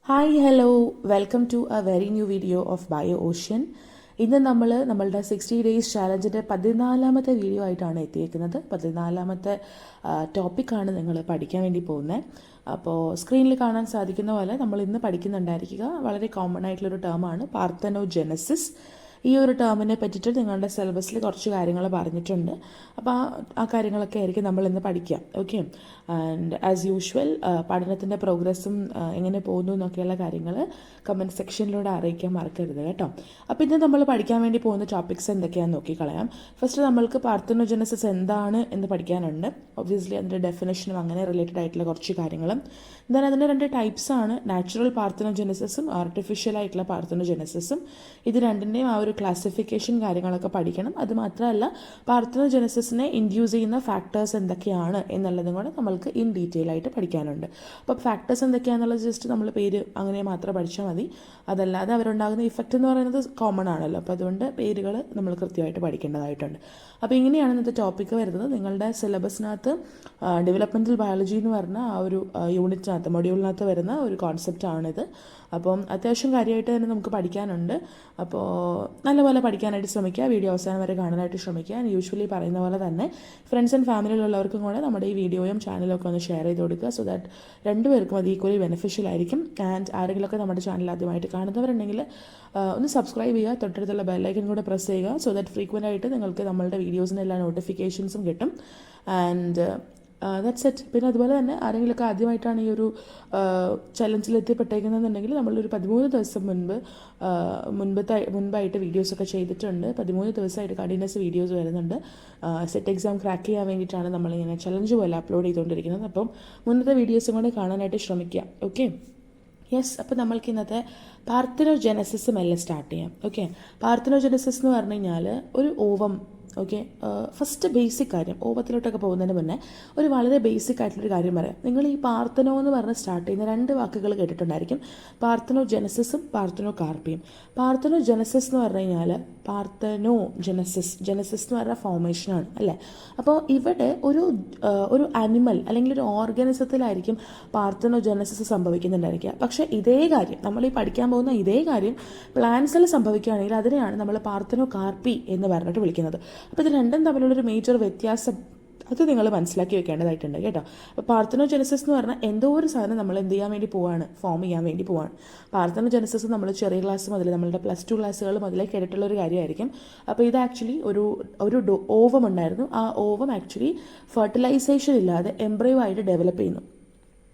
Hi hello welcome to a very new video of bio ocean. ഇന്ന് നമ്മളുടെ 60 days ചാലഞ്ചിൻ്റെ 14ാമത്തെ video ആയിട്ടാണ് എത്തിയേക്കുന്നത്. 14ാമത്തെ ടോപ്പിക്കാണ് നിങ്ങൾ പഠിക്കാൻ വേണ്ടി പോകുന്നത്. അപ്പോൾ സ്ക്രീനിൽ കാണാൻ സാധിക്കുന്ന പോലെ നമ്മൾ ഇന്ന് പഠിക്കുന്നുണ്ടായിരിക്കുക വളരെ കോമൺ ആയിട്ടുള്ളൊരു ടേമാണ് പാർത്തനോജെനസിസ്. ഈ ഒരു ടേമിനെ പറ്റിയിട്ട് നിങ്ങളുടെ സിലബസിൽ കുറച്ച് കാര്യങ്ങൾ പറഞ്ഞിട്ടുണ്ട്. അപ്പോൾ ആ കാര്യങ്ങളൊക്കെ ആയിരിക്കും നമ്മൾ ഇന്ന് പഠിക്കുക. ഓക്കെ, ആൻഡ് ആസ് യൂഷ്വൽ പഠനത്തിൻ്റെ പ്രോഗ്രസ്സും എങ്ങനെ പോകുന്നു എന്നൊക്കെയുള്ള കാര്യങ്ങൾ കമൻറ്റ് സെക്ഷനിലൂടെ അറിയിക്കാൻ മറക്കരുത് കേട്ടോ. അപ്പോൾ ഇന്ന് നമ്മൾ പഠിക്കാൻ വേണ്ടി പോകുന്ന ടോപ്പിക്സ് എന്തൊക്കെയാണെന്ന് നോക്കിക്കളയാം. ഫസ്റ്റ് നമ്മൾക്ക് പാർത്തനോജെനസിസ് എന്താണ് എന്ന് പഠിക്കാനുണ്ട്. ഒബ്വിയസ്ലി അതിൻ്റെ ഡെഫിനേഷനും അങ്ങനെ റിലേറ്റഡ് ആയിട്ടുള്ള കുറച്ച് കാര്യങ്ങളും. എന്നാൽ അതിൻ്റെ 2 ടൈപ്സാണ്, നാച്ചുറൽ പാർത്തനോജെനസിസും ആർട്ടിഫിഷ്യൽ ആയിട്ടുള്ള പാർത്തനോജെനസിസും. ഇത് രണ്ടിൻ്റെയും ആ ഒരു ക്ലാസിഫിക്കേഷൻ കാര്യങ്ങളൊക്കെ പഠിക്കണം. അതുമാത്രമല്ല പാർത്തനോജെനസിസിനെ ഇൻഡ്യൂസ് ചെയ്യുന്ന ഫാക്ടേഴ്സ് എന്തൊക്കെയാണ് എന്നുള്ളതും കൂടെ നമ്മൾക്ക് ഇൻ ഡീറ്റെയിൽ ആയിട്ട് പഠിക്കാനുണ്ട്. അപ്പോൾ ഫാക്ടേഴ്സ് എന്തൊക്കെയാണെന്നുള്ളത് ജസ്റ്റ് നമ്മൾ പേര് അങ്ങനെ മാത്രം പഠിച്ചാൽ മതി. അതല്ലാതെ അവരുണ്ടാകുന്ന ഇഫക്റ്റ് എന്ന് പറയുന്നത് കോമൺ ആണല്ലോ, അപ്പോൾ അതുകൊണ്ട് പേരുകൾ നമ്മൾ കൃത്യമായിട്ട് പഠിക്കേണ്ടതായിട്ടുണ്ട്. അപ്പോൾ ഇങ്ങനെയാണ് ഇന്നത്തെ ടോപ്പിക്ക് വരുന്നത്. നിങ്ങളുടെ സിലബസിനകത്ത് ഡെവലപ്മെൻറ്റൽ ബയോളജി എന്ന് പറഞ്ഞ ആ ഒരു യൂണിറ്റിനകത്ത് മൊഡ്യൂളിനകത്ത് വരുന്ന ഒരു കോൺസെപ്റ്റാണിത്. അപ്പം അത്യാവശ്യം കാര്യമായിട്ട് തന്നെ നമുക്ക് പഠിക്കാനുണ്ട്. അപ്പോൾ നല്ലപോലെ പഠിക്കാനായിട്ട് ശ്രമിക്കുക, വീഡിയോ അവസാനം വരെ കാണാനായിട്ട് ശ്രമിക്കുക. യൂഷ്വലി പറയുന്ന പോലെ തന്നെ ഫ്രണ്ട്സ് ആൻഡ് ഫാമിലിയിലുള്ളവർക്കും കൂടെ നമ്മുടെ ഈ വീഡിയോയും ചാനലും ഒക്കെ ഒന്ന് ഷെയർ ചെയ്ത് കൊടുക്കുക. സോ ദാറ്റ് രണ്ടുപേർക്കും അത് ഈക്വലി ബെനിഫിഷ്യൽ ആയിരിക്കും. ആൻഡ് ആരെങ്കിലുമൊക്കെ നമ്മുടെ ചാനൽ ആദ്യമായിട്ട് കാണുന്നവരുണ്ടെങ്കിൽ ഒന്ന് സബ്സ്ക്രൈബ് ചെയ്യുക, തൊട്ടടുത്തുള്ള ബെല്ലൈക്കൻ കൂടെ പ്രസ് ചെയ്യുക. സോ ദാറ്റ് ഫ്രീക്വൻ്റ് ആയിട്ട് നിങ്ങൾക്ക് നമ്മളുടെ വീഡിയോസിൻ്റെ എല്ലാ നോട്ടിഫിക്കേഷൻസും കിട്ടും. And that's it. പിന്നെ അതുപോലെ തന്നെ ആരെങ്കിലുമൊക്കെ ആദ്യമായിട്ടാണ് ഈ ഒരു ചലഞ്ചിൽ എത്തിപ്പെട്ടേക്കുന്നതെന്നുണ്ടെങ്കിൽ നമ്മളൊരു 13 ദിവസം മുൻപായിട്ട് വീഡിയോസൊക്കെ ചെയ്തിട്ടുണ്ട്. 13 ദിവസമായിട്ട് കണ്ടിന്യൂസ് വീഡിയോസ് വരുന്നുണ്ട്. സെറ്റ് എക്സാം ക്രാക്ക് ചെയ്യാൻ വേണ്ടിയിട്ടാണ് നമ്മളിങ്ങനെ ചലഞ്ച് പോലെ അപ്ലോഡ് ചെയ്തുകൊണ്ടിരിക്കുന്നത്. അപ്പം മുന്നത്തെ വീഡിയോസും കൂടെ കാണാനായിട്ട് ശ്രമിക്കുക. Okay, yes. അപ്പോൾ നമ്മൾക്ക് ഇന്നത്തെ പാർത്തനോജെനസിസ് മെല്ലെ സ്റ്റാർട്ട് ചെയ്യാം. ഓക്കെ, പാർത്തനോജെനസിസ് എന്ന് പറഞ്ഞു കഴിഞ്ഞാൽ ഒരു ഓവം. ഓക്കെ, ഫസ്റ്റ് ബേസിക് കാര്യം, ഓവത്തിലോട്ടൊക്കെ പോകുന്നതിന് മുന്നേ ഒരു വളരെ ബേസിക് ആയിട്ടുള്ളൊരു കാര്യം പറയാം. നിങ്ങൾ ഈ പാർത്തനോ എന്ന് പറഞ്ഞ് സ്റ്റാർട്ട് ചെയ്യുന്ന 2 വാക്കുകൾ കേട്ടിട്ടുണ്ടായിരിക്കും, പാർത്തനോജെനസിസും പാർത്തനോകാർപ്പിയും. പാർത്തനോജെനസിസ് എന്ന് പറഞ്ഞു കഴിഞ്ഞാൽ പാർത്തനോജെനസിസ് എന്ന് പറഞ്ഞ ഫോർമേഷനാണ് അല്ലേ. അപ്പോൾ ഇവിടെ ഒരു ആനിമൽ അല്ലെങ്കിൽ ഒരു ഓർഗാനിസത്തിലായിരിക്കും പാർത്തനോജെനസിസ് സംഭവിക്കുന്നുണ്ടായിരിക്കുക. പക്ഷേ ഇതേ കാര്യം നമ്മൾ ഈ പഠിക്കാൻ പോകുന്ന ഇതേ കാര്യം പ്ലാന്റ്സിൽ സംഭവിക്കുകയാണെങ്കിൽ അതിനെയാണ് നമ്മൾ പാർത്തനോകാർപ്പി എന്ന് പറഞ്ഞിട്ട് വിളിക്കുന്നത്. അപ്പോൾ ഇത് രണ്ടും തമ്മിലുള്ളൊരു മേജർ വ്യത്യാസം അത് നിങ്ങൾ മനസ്സിലാക്കി വെക്കേണ്ടതായിട്ടുണ്ട് കേട്ടോ. അപ്പോൾ പാർത്തനോജെനസിസ് എന്ന് പറഞ്ഞാൽ എന്തോ ഒരു സാധനം നമ്മൾ എന്ത് ചെയ്യാൻ വേണ്ടി പോവാണ്, ഫോം ചെയ്യാൻ വേണ്ടി പോവാണ്. പാർത്തനോജെനസിസ് നമ്മൾ ചെറിയ ക്ലാസ് മുതൽ നമ്മളുടെ +2 ക്ലാസ്സുകൾ മുതലേ കേട്ടിട്ടുള്ള ഒരു കാര്യമായിരിക്കും. അപ്പോൾ ഇത് ആക്ച്വലി ഒരു ഓവം ഉണ്ടായിരുന്നു. ആ ഓവം ആക്ച്വലി ഫെർട്ടിലൈസേഷൻ ഇല്ലാതെ എംബ്രയോ ആയിട്ട് ഡെവലപ്പ് ചെയ്യുന്നു.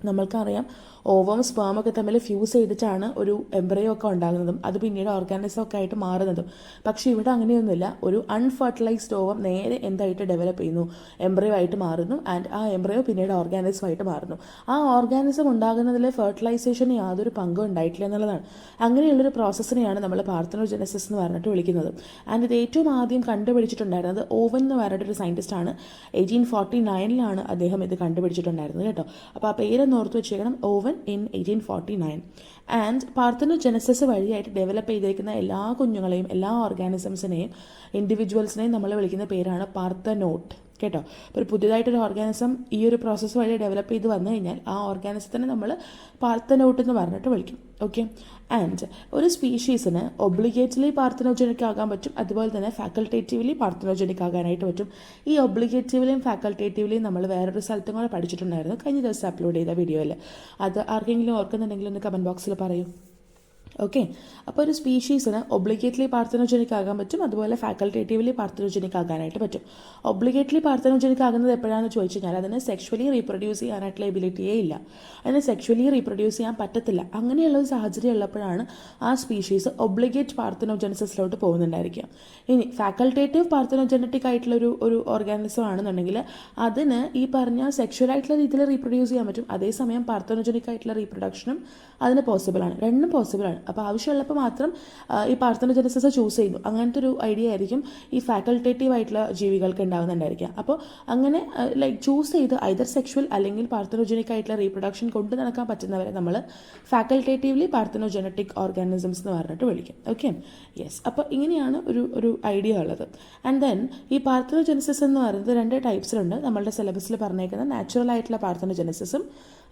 നമ്മൾക്കറിയാം ഓവം സ്പേമൊക്കെ തമ്മിൽ ഫ്യൂസ് ചെയ്തിട്ടാണ് ഒരു എംബ്രയോ ഒക്കെ ഉണ്ടാകുന്നതും അത് പിന്നീട് ഓർഗാനിസം ഒക്കെ ആയിട്ട് മാറുന്നതും. പക്ഷേ ഇവിടെ അങ്ങനെയൊന്നുമില്ല. ഒരു അൺഫെർട്ടിലൈസ്ഡ് ഓവം നേരെ എന്തായിട്ട് ഡെവലപ്പ് ചെയ്യുന്നു, എംബ്രയോ ആയിട്ട് മാറുന്നു. ആൻഡ് ആ എംബ്രയോ പിന്നീട് ഓർഗാനിസം ആയിട്ട് മാറുന്നു. ആ ഓർഗാനിസം ഉണ്ടാകുന്നതിൽ ഫെർട്ടിലൈസേഷന് യാതൊരു പങ്കും ഉണ്ടായിട്ടില്ല എന്നുള്ളതാണ്. അങ്ങനെയുള്ളൊരു പ്രോസസ്സിനെയാണ് നമ്മൾ പാർത്തനോജെനസിസ് എന്ന് പറഞ്ഞിട്ട് വിളിക്കുന്നത്. ആൻഡ് ഇത് ഏറ്റവും ആദ്യം കണ്ടുപിടിച്ചിട്ടുണ്ടായിരുന്നത് ഓവൻ എന്ന് പറഞ്ഞിട്ടൊരു സയൻറ്റിസ്റ്റാണ്. 1849 അദ്ദേഹം ഇത് കണ്ടുപിടിച്ചിട്ടുണ്ടായിരുന്നത് കേട്ടോ. അപ്പോൾ ആ പേരൊന്ന് ഓർത്ത് വെച്ചേക്കണം, ഓവൻ in 1849. ആൻഡ് പാർത്തനോജെനസിസ് വഴിയായിട്ട് ഡെവലപ്പ് ചെയ്തിരിക്കുന്ന എല്ലാ കുഞ്ഞുങ്ങളെയും എല്ലാ ഓർഗാനിസംസിനെയും ഇൻഡിവിജ്വൽസിനെയും നമ്മൾ വിളിക്കുന്ന പേരാണ് പാർത്തനോട്ട് കേട്ടോ. അപ്പോൾ പുതിയതായിട്ടൊരു ഓർഗാനിസം ഈ ഒരു പ്രോസസ്സ് വഴി ഡെവലപ്പ് ചെയ്ത് വന്നു കഴിഞ്ഞാൽ ആ ഓർഗാനിസത്തിനെ നമ്മൾ പാർത്തനോട്ട് എന്ന് പറഞ്ഞിട്ട് വിളിക്കും. ഓക്കെ, ആൻഡ് ഒരു സ്പീഷീസിന് ഒബ്ലിഗേറ്റ്ലി പാർത്തനോജനിക് ആകാൻ പറ്റും, അതുപോലെ തന്നെ ഫാക്കൾട്ടേറ്റീവ്ലി പാർത്തനോജനിക് ആകാനായിട്ട് പറ്റും. ഈ ഒബ്ലിഗേറ്റീവ്ലിയും ഫാക്കൾട്ടേറ്റീവ്ലിയും നമ്മൾ വേറൊരു സ്ഥലത്തും കൂടെ പഠിച്ചിട്ടുണ്ടായിരുന്നു കഴിഞ്ഞ ദിവസം അപ്ലോഡ് ചെയ്ത വീഡിയോയിൽ. അത് ആർക്കെങ്കിലും ഓർക്കുന്നുണ്ടെങ്കിൽ ഒന്ന് കമൻറ്റ് ബോക്സിൽ പറയൂ. ഓക്കെ, അപ്പോൾ ഒരു സ്പീഷീസിന് ഒബ്ലിഗേറ്റ്ലി പാർത്തനോജനിക് ആകാൻ പറ്റും, അതുപോലെ ഫാക്കൾട്ടേറ്റീവ്ലി പാർത്തനോജനിക് ആകാനായിട്ട് പറ്റും. ഒബ്ലിഗേറ്റ്ലി പാർത്തനോജനിക് ആകുന്നത് എപ്പോഴാണെന്ന് ചോദിച്ചു കഴിഞ്ഞാൽ അതിന് സെക്ഷുവലി റീപ്രൊഡ്യൂസ് ചെയ്യാനായിട്ടുള്ള എബിലിറ്റിയേ ഇല്ല, അതിന് സെക്ഷുവലി റീപ്രൊഡ്യൂസ് ചെയ്യാൻ പറ്റത്തില്ല. അങ്ങനെയുള്ള ഒരു സാഹചര്യം ഉള്ളപ്പോഴാണ് ആ സ്പീഷീസ് ഒബ്ലിഗേറ്റ് പാർത്തനോജെനസിസിലോട്ട് പോകുന്നുണ്ടായിരിക്കുക. ഇനി ഫാക്കൾട്ടേറ്റീവ് പാർത്തനോജനറ്റിക് ആയിട്ടുള്ള ഒരു ഓർഗാനിസം ആണെന്നുണ്ടെങ്കിൽ അതിന് ഈ പറഞ്ഞ സെക്ഷുവൽ ആയിട്ടുള്ള രീതിയിൽ റീപ്രൊഡ്യൂസ് ചെയ്യാൻ പറ്റും, അതേസമയം പാർത്തനോജനിക് ആയിട്ടുള്ള റീപ്രൊഡക്ഷനും അതിന് പോസിബിളാണ്, രണ്ടും പോസിബിളാണ്. അപ്പോൾ ആവശ്യമുള്ളപ്പോൾ മാത്രം ഈ പാർത്തനോജെനസിസ് ചൂസ് ചെയ്യുന്നു. അങ്ങനത്തെ ഒരു ഐഡിയ ആയിരിക്കും ഈ ഫാക്കൾട്ടേറ്റീവ് ആയിട്ടുള്ള ജീവികൾക്ക് ഉണ്ടാകുന്നുണ്ടായിരിക്കുക. അപ്പോൾ അങ്ങനെ ചൂസ് ചെയ്ത് ഐദർ സെക്ഷുവൽ അല്ലെങ്കിൽ പാർത്തനോജനിക് ആയിട്ടുള്ള റീപ്രൊഡക്ഷൻ കൊണ്ടു നടക്കാൻ പറ്റുന്നവരെ നമ്മൾ ഫാക്കൾട്ടേറ്റീവ്ലി പാർത്തനോജനറ്റിക് ഓർഗാനിസംസ് എന്ന് പറഞ്ഞിട്ട് വിളിക്കും. Okay, yes. അപ്പോൾ ഇങ്ങനെയാണ് ഒരു ഐഡിയ ഉള്ളത്. ആൻഡ് ദെൻ ഈ പാർത്തനോജെനസിസ് എന്ന് പറയുന്നത് 2 ടൈപ്സിലുണ്ട്. നമ്മളുടെ സിലബസിൽ പറഞ്ഞേക്കുന്ന നാച്ചുറൽ ആയിട്ടുള്ള പാർത്തനോജെനസിസും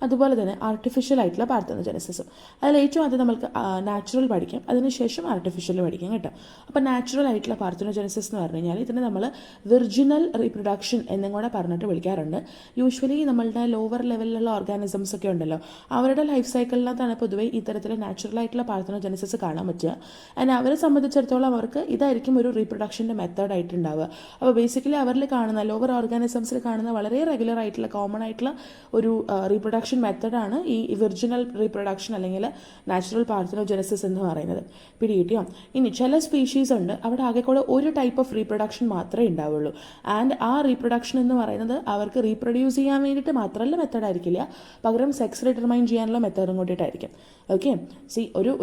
അതുപോലെ തന്നെ ആർട്ടിഫിഷ്യൽ ആയിട്ടുള്ള പാർത്തനോജെനസിസും. അതിൽ ഏറ്റവും ആദ്യം നമുക്ക് നാച്ചുറൽ പഠിക്കാം, അതിനുശേഷം ആർട്ടിഫിഷ്യൽ പഠിക്കാം കേട്ടോ. അപ്പോൾ നാച്ചുറൽ ആയിട്ടുള്ള പാർത്തനോജെനസിസ് എന്ന് പറഞ്ഞു കഴിഞ്ഞാൽ ഇതിനെ നമ്മൾ വിർജിനൽ റീപ്രൊഡക്ഷൻ എന്നും കൂടെ പറഞ്ഞിട്ട് വിളിക്കാറുണ്ട്. യൂഷ്വലി നമ്മളുടെ ലോവർ ലെവലിലുള്ള ഓർഗാനിസംസ് ഒക്കെ ഉണ്ടല്ലോ, അവരുടെ ലൈഫ് സൈക്കിളിനകത്താണ് പൊതുവേ ഇത്തരത്തിൽ നാച്ചുറൽ ആയിട്ടുള്ള പാർത്തനോജെനസിസ് കാണാൻ പറ്റുക. ആൻഡ് അവരെ സംബന്ധിച്ചിടത്തോളം അവർക്ക് ഇതായിരിക്കും ഒരു റീപ്രൊഡക്ഷൻ്റെ മെത്തേഡ് ആയിട്ടുണ്ടാവുക. അപ്പോൾ ബേസിക്കലി അവരിൽ കാണുന്ന ലോവർ ഓർഗാനിസംസിൽ കാണുന്ന വളരെ റെഗുലർ ആയിട്ടുള്ള കോമൺ ആയിട്ടുള്ള ഒരു റീപ്രൊഡക്ഷൻ മെത്തഡാണ് ഈ വിർജിനൽ റീപ്രൊഡക്ഷൻ അല്ലെങ്കിൽ നാച്ചുറൽ പാർത്തനോജെനസിസ് എന്ന് പറയുന്നത്. പിടികിട്ടിയോ? ഇനി ചില സ്പീഷീസ് ഉണ്ട് അവിടെ ആകെ കൂടെ ഒരു ടൈപ്പ് ഓഫ് റീപ്രൊഡക്ഷൻ മാത്രമേ ഉണ്ടാവുള്ളൂ. ആൻഡ് ആ റീപ്രൊഡക്ഷൻ എന്ന് പറയുന്നത് അവർക്ക് റീപ്രൊഡ്യൂസ് ചെയ്യാൻ വേണ്ടിയിട്ട് മാത്രമല്ല മെത്തേഡ് ആയിരിക്കില്ല, പകരം സെക്സ് ഡിറ്റർമൈൻ ചെയ്യാനുള്ള മെത്തേഡും കൂട്ടിയിട്ടായിരിക്കും. ഓക്കെ,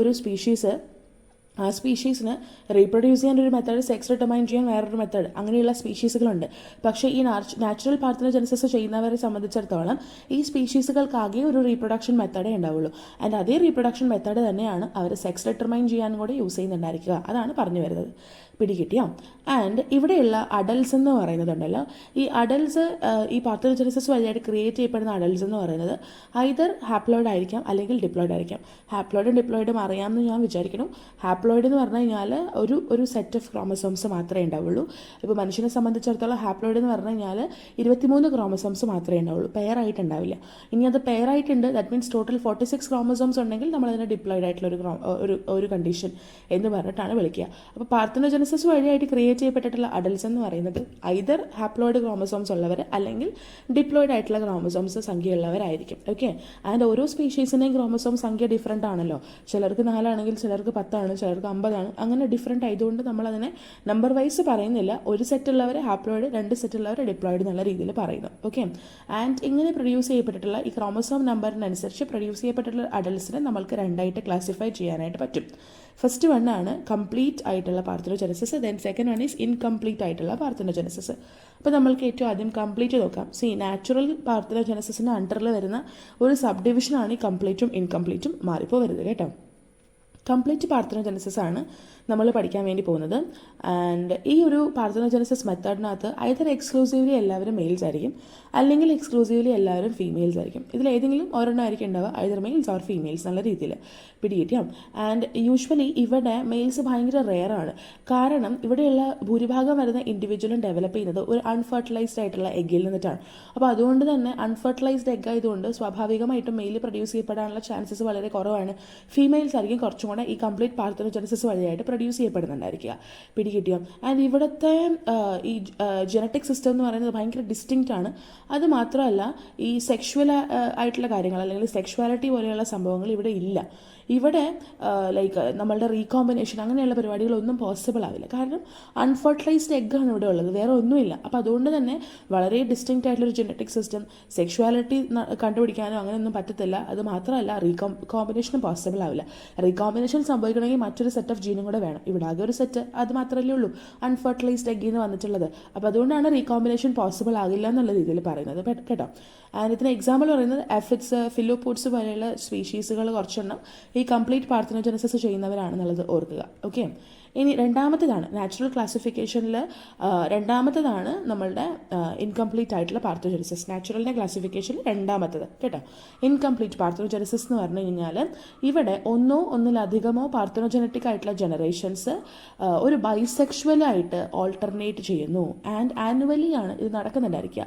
ഒരു സ്പീഷീസ് ആ സ്പീഷീസിന് റീപ്രൊഡ്യൂസ് ചെയ്യാൻ ഒരു മെത്തേഡ്, സെക്സ് ഡിറ്റർമൈൻ ചെയ്യാൻ വേറൊരു മെത്തേഡ്, അങ്ങനെയുള്ള സ്പീഷീസുകളുണ്ട്. പക്ഷേ ഈ നാച്ചുറൽ പാർത്തനോജെനസിസ് ചെയ്യുന്നവരെ സംബന്ധിച്ചിടത്തോളം ഈ സ്പീഷീസുകൾക്കാകെ ഒരു റീപ്രൊഡക്ഷൻ മെത്തേഡേ ഉണ്ടാവുള്ളൂ. ആൻഡ് അതേ റീപ്രൊഡക്ഷൻ മെത്തേഡ് തന്നെയാണ് അവർ സെക്സ് ഡിറ്റർമൈൻ ചെയ്യാൻ കൂടി യൂസ് ചെയ്യുന്നുണ്ടായിരിക്കുക. അതാണ് പറഞ്ഞു വരുന്നത്. പിടികിട്ടിയോ? ആൻഡ് ഇവിടെയുള്ള അഡൽസ് എന്ന് പറയുന്നതുണ്ടല്ലോ, ഈ അഡൽസ് ഈ പാർത്തനോജെനസിസ് വഴിയായിട്ട് ക്രിയേറ്റ് ചെയ്യപ്പെടുന്ന അഡൽസ് എന്ന് പറയുന്നത് ഐദർ ഹാപ്ലോയിഡ് ആയിരിക്കാം അല്ലെങ്കിൽ ഡിപ്ലോയിഡ് ആയിരിക്കാം. ഹാപ്ലോയിഡും ഡിപ്ലോയിഡും അറിയാമെന്ന് ഞാൻ വിചാരിക്കണം. ഹാപ്ലോയിഡ് എന്ന് പറഞ്ഞു കഴിഞ്ഞാൽ ഒരു സെറ്റ് ഓഫ് ക്രോമസോംസ് മാത്രമേ ഉണ്ടാവുള്ളൂ. ഇപ്പോൾ മനുഷ്യനെ സംബന്ധിച്ചിടത്തോളം ഹാപ്ലോയിഡ് എന്ന് പറഞ്ഞു കഴിഞ്ഞാൽ 23 ക്രോമസോംസ് മാത്രമേ ഉണ്ടാവുള്ളൂ, പെയർ ആയിട്ടുണ്ടാവില്ല. ഇനി അത് പെയർ ആയിട്ടുണ്ട്, ദാറ്റ് മീൻസ് ടോട്ടൽ 46 ക്രോമസോംസ് ഉണ്ടെങ്കിൽ നമ്മളതിനെ ഡിപ്ലോയിഡ് ആയിട്ടുള്ള ഒരു കണ്ടീഷൻ എന്ന് പറഞ്ഞിട്ടാണ് വിളിക്കുക. അപ്പോൾ പാർത്തനോജെനസിസ് വഴിയായിട്ട് ക്രിയേറ്റ് ചെയ്യപ്പെട്ടിട്ടുള്ള അഡൽസ് എന്ന് പറയുന്നത് ഐദർ ഹാപ്ലോയിഡ് ക്രോമസോംസ് ഉള്ളവർ അല്ലെങ്കിൽ ഡിപ്ലോയിഡ് ആയിട്ടുള്ള ക്രോമസോംസ് സംഖ്യയുള്ളവരായിരിക്കും. ഓക്കെ, ആൻഡ് ഓരോ സ്പീഷീസിൻ്റെയും ക്രോമസോം സംഖ്യ ഡിഫറെൻ്റ് ആണല്ലോ. ചിലർക്ക് 4 ആണെങ്കിൽ ചിലർക്ക് 10 ആണ്, ചിലർക്ക് 50 ആണ്, അങ്ങനെ ഡിഫറെൻ്റ് ആയതുകൊണ്ട് നമ്മളതിനെ നമ്പർ വൈസ് പറയുന്നില്ല. ഒരു സെറ്റ് ഉള്ളവരെ ഹാപ്ലോയിഡ്, 2 സെറ്റ് ഉള്ളവരെ ഡിപ്ലോയിഡ് എന്നുള്ള രീതിയിൽ പറയുന്നു. ഓക്കെ, ആൻഡ് ഇങ്ങനെ പ്രൊഡ്യൂസ് ചെയ്യപ്പെട്ടിട്ടുള്ള ഈ ക്രോമസോം നമ്പറിനനുസരിച്ച് പ്രൊഡ്യൂസ് ചെയ്യപ്പെട്ടിട്ടുള്ള അഡൽസിനെ നമ്മൾക്ക് 2ആയിട്ട് ക്ലാസിഫൈ ചെയ്യാനായിട്ട് പറ്റും. ഫസ്റ്റ് വൺ ആണ് കംപ്ലീറ്റ് ആയിട്ടുള്ള parthenogenesis, then second one is incomplete ആയിട്ടുള്ള പാർത്തനോജെനസിസ്. അപ്പോൾ നമ്മൾക്ക് ഏറ്റവും ആദ്യം കംപ്ലീറ്റ് നോക്കാം. നാച്ചുറൽ പാർത്തനോജെനസിസിൻ്റെ അണ്ടറിൽ വരുന്ന ഒരു സബ് ഡിവിഷനാണ് ഈ കംപ്ലീറ്റും ഇൻകംപ്ലീറ്റും മാറിപ്പോൾ വരുന്നത് കേട്ടോ. കംപ്ലീറ്റ് പാർത്തനോജെനസിസ് ആണ് നമ്മൾ പഠിക്കാൻ വേണ്ടി പോകുന്നത്. ആൻഡ് ഈ ഒരു പാർത്തനോജെനസിസ് മെത്തേഡിനകത്ത് ഐദർ എക്സ്ക്ലൂസീവ്ലി എല്ലാവരും മെയിൽസ് ആയിരിക്കും അല്ലെങ്കിൽ എക്സ്ക്ലൂസീവ്ലി എല്ലാവരും ഫീമെയിൽസ് ആയിരിക്കും. ഇതിലേതെങ്കിലും ഒരെണ്ണം ആയിരിക്കും ഉണ്ടാവുക, ഐദർ മെയിൽസ് ഓർ ഫീമെയിൽസ് എന്നുള്ള രീതിയിൽ. പിടികിട്ടിയാം. ആൻഡ് യൂഷ്വലി ഇവിടെ മെയിൽസ് ഭയങ്കര റെയർ ആണ്. കാരണം ഇവിടെയുള്ള ഭൂരിഭാഗം വരുന്ന ഇൻഡിവിജ്വലും ഡെവലപ്പ് ചെയ്യുന്നത് ഒരു അൺഫെർട്ടിലൈസ്ഡ് ആയിട്ടുള്ള എഗ്ഗിൽ നിന്നിട്ടാണ്. അപ്പോൾ അതുകൊണ്ട് തന്നെ അൺഫെർട്ടിലൈസ്ഡ് എഗ് ആയതുകൊണ്ട് സ്വാഭാവികമായിട്ടും മെയിൽ പ്രൊഡ്യൂസ് ചെയ്യപ്പെടാനുള്ള ചാൻസസ് വളരെ കുറവാണ്. ഫീമെയിൽസ് ആയിരിക്കും കുറച്ചും കൂടെ ഈ കംപ്ലീറ്റ് പാർത്തനോജെനസിസ് വഴിയായിട്ട് പ്രൊഡ്യൂസ് ചെയ്യപ്പെടുന്നുണ്ടായിരിക്കുക. പിടികിട്ടിയോ? ആൻഡ് ഇവിടുത്തെ ഈ ജനറ്റിക് സിസ്റ്റം എന്ന് പറയുന്നത് ഭയങ്കര ഡിസ്റ്റിങ്ക്റ്റ് ആണ്. അത് മാത്രമല്ല ഈ സെക്ഷുവൽ ആയിട്ടുള്ള കാര്യങ്ങൾ അല്ലെങ്കിൽ സെക്ഷുവാലിറ്റി പോലെയുള്ള സംഭവങ്ങൾ ഇവിടെ ഇല്ല. ഇവിടെ ലൈക്ക് നമ്മളുടെ റീകോമ്പിനേഷൻ അങ്ങനെയുള്ള പരിപാടികളൊന്നും പോസിബിൾ ആവില്ല. കാരണം അൺഫെർട്ടിലൈസ്ഡ് എഗ്ഗാണ് ഇവിടെ ഉള്ളത്, വേറെ ഒന്നുമില്ല. അപ്പോൾ അതുകൊണ്ട് തന്നെ വളരെ ഡിസ്റ്റിങ്ക്റ്റ് ആയിട്ടുള്ളൊരു ജനറ്റിക് സിസ്റ്റം, സെക്ഷുവാലിറ്റി കണ്ടുപിടിക്കാനോ അങ്ങനെയൊന്നും പറ്റത്തില്ല. അത് മാത്രമല്ല റീകോമ്പിനേഷനും പോസിബിൾ ആവില്ല. റീകോമ്പിനേഷൻ സംഭവിക്കണമെങ്കിൽ മറ്റൊരു സെറ്റ് ഓഫ് ജീനും കൂടെ വേണം. ഇവിടെ ആകെ ഒരു സെറ്റ്, അത് മാത്രമല്ലേ ഉള്ളൂ അൺഫെർട്ടിലൈസ്ഡ് എഗ്ഗിൽ നിന്ന് വന്നിട്ടുള്ളത്. അപ്പോൾ അതുകൊണ്ടാണ് റീകോമ്പിനേഷൻ പോസിബിൾ ആകില്ല എന്നുള്ള രീതിയിൽ പറയുന്നത് കേട്ടോ. ആൻഡ് ഇതിന് എക്സാമ്പിൾ പറയുന്നത് എഫിഡ്സ്, ഫിലോപോഡ്സ് പോലെയുള്ള സ്പീഷീസുകൾ കുറച്ചെണ്ണം ഈ കംപ്ലീറ്റ് പാർത്തനോജെനസിസ് ചെയ്യുന്നവരാണെന്നുള്ളത് ഓർക്കുക. ഓക്കെ, ഇനി രണ്ടാമത്തേതാണ് നാച്ചുറൽ ക്ലാസിഫിക്കേഷനിൽ രണ്ടാമത്തേതാണ് നമ്മളുടെ ഇൻകംപ്ലീറ്റ് ആയിട്ടുള്ള പാർത്തനോജെനസിസ്. നാച്ചുറലിൻ്റെ ക്ലാസിഫിക്കേഷനിൽ രണ്ടാമത്തേത് കേട്ടോ. ഇൻകംപ്ലീറ്റ് പാർത്തനോജെനസിസ് എന്ന് പറഞ്ഞു കഴിഞ്ഞാൽ ഇവിടെ ഒന്നിലധികമോ പാർത്തനോജനറ്റിക് ആയിട്ടുള്ള ജനറേഷൻസ് ഒരു ബൈസെക്ഷുവലായിട്ട് ഓൾട്ടർനേറ്റ് ചെയ്യുന്നു. ആൻഡ് ആനുവലി ആണ് ഇത് നടക്കുന്നുണ്ടായിരിക്കുക.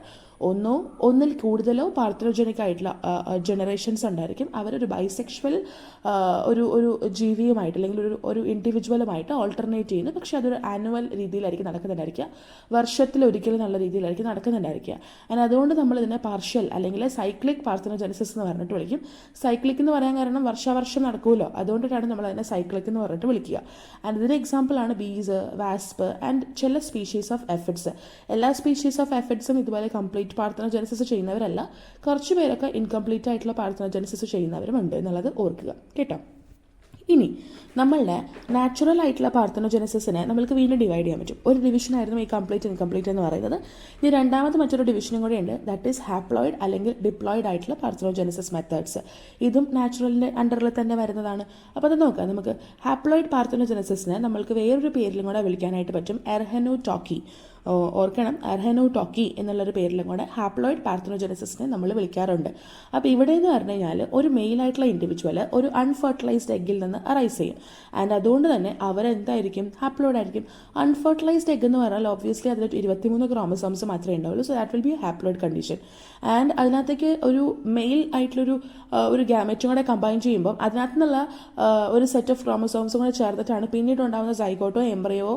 ഒന്നിൽ കൂടുതലോ പാർത്തനോജനിക് ആയിട്ടുള്ള ജനറേഷൻസ് ഉണ്ടായിരിക്കും. അവരൊരു ബൈസെക്ഷുവൽ ഒരു ജീവിയുമായിട്ട് അല്ലെങ്കിൽ ഒരു ഇൻഡിവിജ്വലുമായിട്ട് ഓൾട്ടർനേറ്റ് ചെയ്യുന്നു. പക്ഷെ അതൊരു ആനുവൽ രീതിയിലായിരിക്കും നടക്കുന്നുണ്ടായിരിക്കുക, വർഷത്തിലൊരിക്കലും നല്ല രീതിയിലായിരിക്കും നടക്കുന്നുണ്ടായിരിക്കുക. ആൻഡ് അതുകൊണ്ട് നമ്മൾ ഇതിനെ പാർഷ്യൽ അല്ലെങ്കിൽ സൈക്ലിക് പാർത്തനോജെനസിസ് എന്ന് പറഞ്ഞിട്ട് വിളിക്കും. സൈക്ലിക് എന്ന് പറയാൻ കാരണം വർഷാവർഷം നടക്കുമല്ലോ, അതുകൊണ്ടിട്ടാണ് നമ്മൾ അതിനെ സൈക്ലിക് എന്ന് പറഞ്ഞിട്ട് വിളിക്കുക. ആൻഡ് ഇതിന് എക്സാമ്പിളാണ് ബീസ്, വാസ്പ് ആൻഡ് ചില സ്പീഷീസ് ഓഫ് എഫിഡ്സ്. എല്ലാ സ്പീഷീസ് ഓഫ് എഫിഡ്സും ഇതുപോലെ കംപ്ലീറ്റ് പാർത്തനോജെനസിസ് ചെയ്യുന്നവരല്ല, കുറച്ച് പേരൊക്കെ ഇൻകംപ്ലീറ്റ് ആയിട്ടുള്ള പാർത്തനോജെനസിസ് ചെയ്യുന്നവരുമുണ്ട് എന്നുള്ളത് ഓർക്കുക കേട്ടോ. ഇനി നമ്മളുടെ നാച്ചുറൽ ആയിട്ടുള്ള പാർത്തനോജെനസിസിനെ നമുക്ക് വീണ്ടും ഡിവൈഡ് ചെയ്യാൻ പറ്റും. ഒരു ഡിവിഷനായിരുന്നു ഈ കംപ്ലീറ്റ് ഇൻകംപ്ലീറ്റ് എന്ന് പറയുന്നത്. ഇനി രണ്ടാമത് മറ്റൊരു ഡിവിഷനും കൂടെ ഉണ്ട്, ദാറ്റ് ഈസ് ഹാപ്ലോയിഡ് അല്ലെങ്കിൽ ഡിപ്ലോയിഡ് ആയിട്ടുള്ള പാർത്തനോജെനസിസ് മെത്തേഡ്സ്. ഇതും നാച്ചുറലിൻ്റെ അണ്ടറിൽ തന്നെ വരുന്നതാണ്. അപ്പോൾ അത് നോക്കാം. നമുക്ക് ഹാപ്ലോയിഡ് പാർത്തനോജെനസിസിനെ നമ്മൾക്ക് വേറൊരു പേരിലും കൂടെ വിളിക്കാനായിട്ട് പറ്റും, എർഹനോടോക്കി. ഓർക്കണം, അർഹനോടോക്കി എന്നുള്ളൊരു പേരിലും കൂടെ ഹാപ്ലോയിഡ് പാർത്തനോജനസിസിനെ നമ്മൾ വിളിക്കാറുണ്ട്. അപ്പോൾ ഇവിടെ എന്ന് പറഞ്ഞു കഴിഞ്ഞാൽ ഒരു മെയിലായിട്ടുള്ള ഇൻഡിവിജ്വൽ ഒരു അൺഫെർട്ടിലൈസ്ഡ് എഗ്ഗിൽ നിന്ന് അറൈസ് ചെയ്യും. ആൻഡ് അതുകൊണ്ട് തന്നെ അവരെന്തായിരിക്കും, ഹാപ്ലോയിഡ് ആയിരിക്കും. അൺഫെർട്ടിലൈസ്ഡ് എഗ് എന്ന് പറഞ്ഞാൽ ഒബ്വിയസ്ലി അതിൽ 23 ക്രോമസോംസ് മാത്രമേ ഉണ്ടാവുള്ളൂ. So that will be haploid condition. And അതിനകത്തേക്ക് ഒരു മെയിൽ ആയിട്ടുള്ളൊരു ഒരു ഗാമറ്റും കൂടെ കമ്പൈൻ ചെയ്യുമ്പോൾ അതിനകത്ത് നിന്നുള്ള ഒരു സെറ്റ് ഓഫ് ക്രോമസോംസും കൂടെ ചേർത്തിട്ടാണ് പിന്നീട് ഉണ്ടാകുന്ന സൈഗോട്ടോ എംബ്രയോ